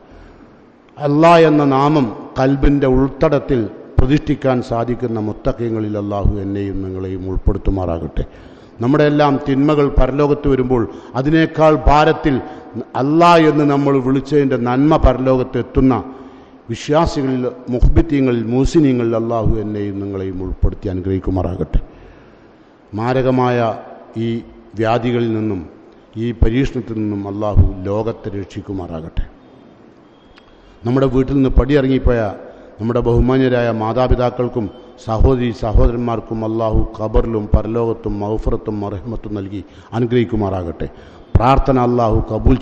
അല്ലാഹ് എന്ന നാമം കൽബിൻ്റെ ഉൾത്തടത്തിൽ പ്രതിഷ്ഠിക്കാൻ സാധിക്കുന്ന മുത്തഖീങ്ങളിൽ അള്ളാഹു എന്നെയും നിങ്ങളെയും ഉൾപ്പെടുത്തുമാറാകട്ടെ. നമ്മുടെ എല്ലാം തിന്മകൾ പരലോകത്ത് വരുമ്പോൾ അതിനേക്കാൾ ഭാരത്തിൽ അല്ലാഹ് എന്ന് നമ്മൾ വിളിച്ചതിൻ്റെ നന്മ പരലോകത്ത് എത്തുന്ന വിശ്വാസികളിൽ മുഹ്ബിത്തീങ്ങളിൽ മൂസിനീങ്ങളിൽ അള്ളാഹു എന്നെയും നിങ്ങളെയും ഉൾപ്പെടുത്തി അനുഗ്രഹിക്കുമാറാകട്ടെ. മാരകമായ ഈ വ്യാധികളിൽ നിന്നും ഈ പരീക്ഷണത്തിൽ നിന്നും അള്ളാഹു ലോകത്തെ രക്ഷിക്കുമാറാകട്ടെ. നമ്മുടെ വീട്ടിൽ നിന്ന് പടിയിറങ്ങിപ്പോയ നമ്മുടെ ബഹുമാന്യരായ മാതാപിതാക്കൾക്കും സഹോദരന്മാർക്കും അള്ളാഹു ഖബറിലും പരലോകത്തും മഗ്ഫിറത്തും റഹ്മത്തും നൽകി അനുഗ്രഹിക്കുമാറാകട്ടെ. പ്രാർത്ഥന അള്ളാഹു കബൂൽ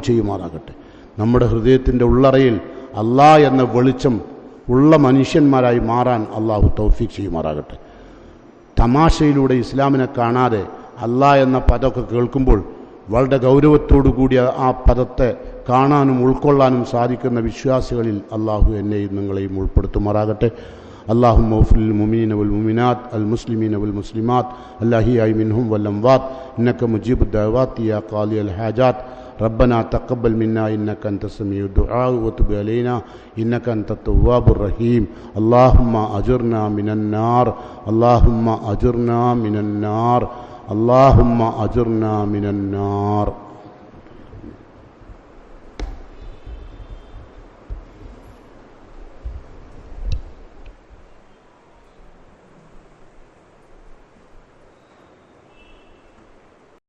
ചെയ്യുമാറാകട്ടെ. നമ്മുടെ ഹൃദയത്തിൻ്റെ ഉള്ളറയിൽ അല്ലാഹ് എന്ന വെളിച്ചം ഉള്ള മനുഷ്യന്മാരായി മാറാൻ അള്ളാഹു തൗഫീഖ് ചെയ്യുമാറാകട്ടെ. തമാശയിലൂടെ ഇസ്ലാമിനെ കാണാതെ അല്ലാഹ് എന്ന പദമൊക്കെ കേൾക്കുമ്പോൾ വളരെ ഗൗരവത്തോടു കൂടിയ ആ പദത്തെ കാണാനും ഉൾക്കൊള്ളാനും സാധിക്കുന്ന വിശ്വാസികളിൽ അള്ളാഹു എന്നെയും നിങ്ങളെയും ഉൾപ്പെടുത്തുമാറാകട്ടെ. اللهم اغفر للمؤمنين والمؤمنات المسلمين والمسلمات الأحياء منهم والأموات إنك مجيب الدعوات يا قاضي الحاجات ربنا تقبل منا إنك أنت السميع الدعاء وتب علينا إنك أنت التواب الرحيم اللهم أجرنا من النار اللهم أجرنا من النار اللهم أجرنا من النار.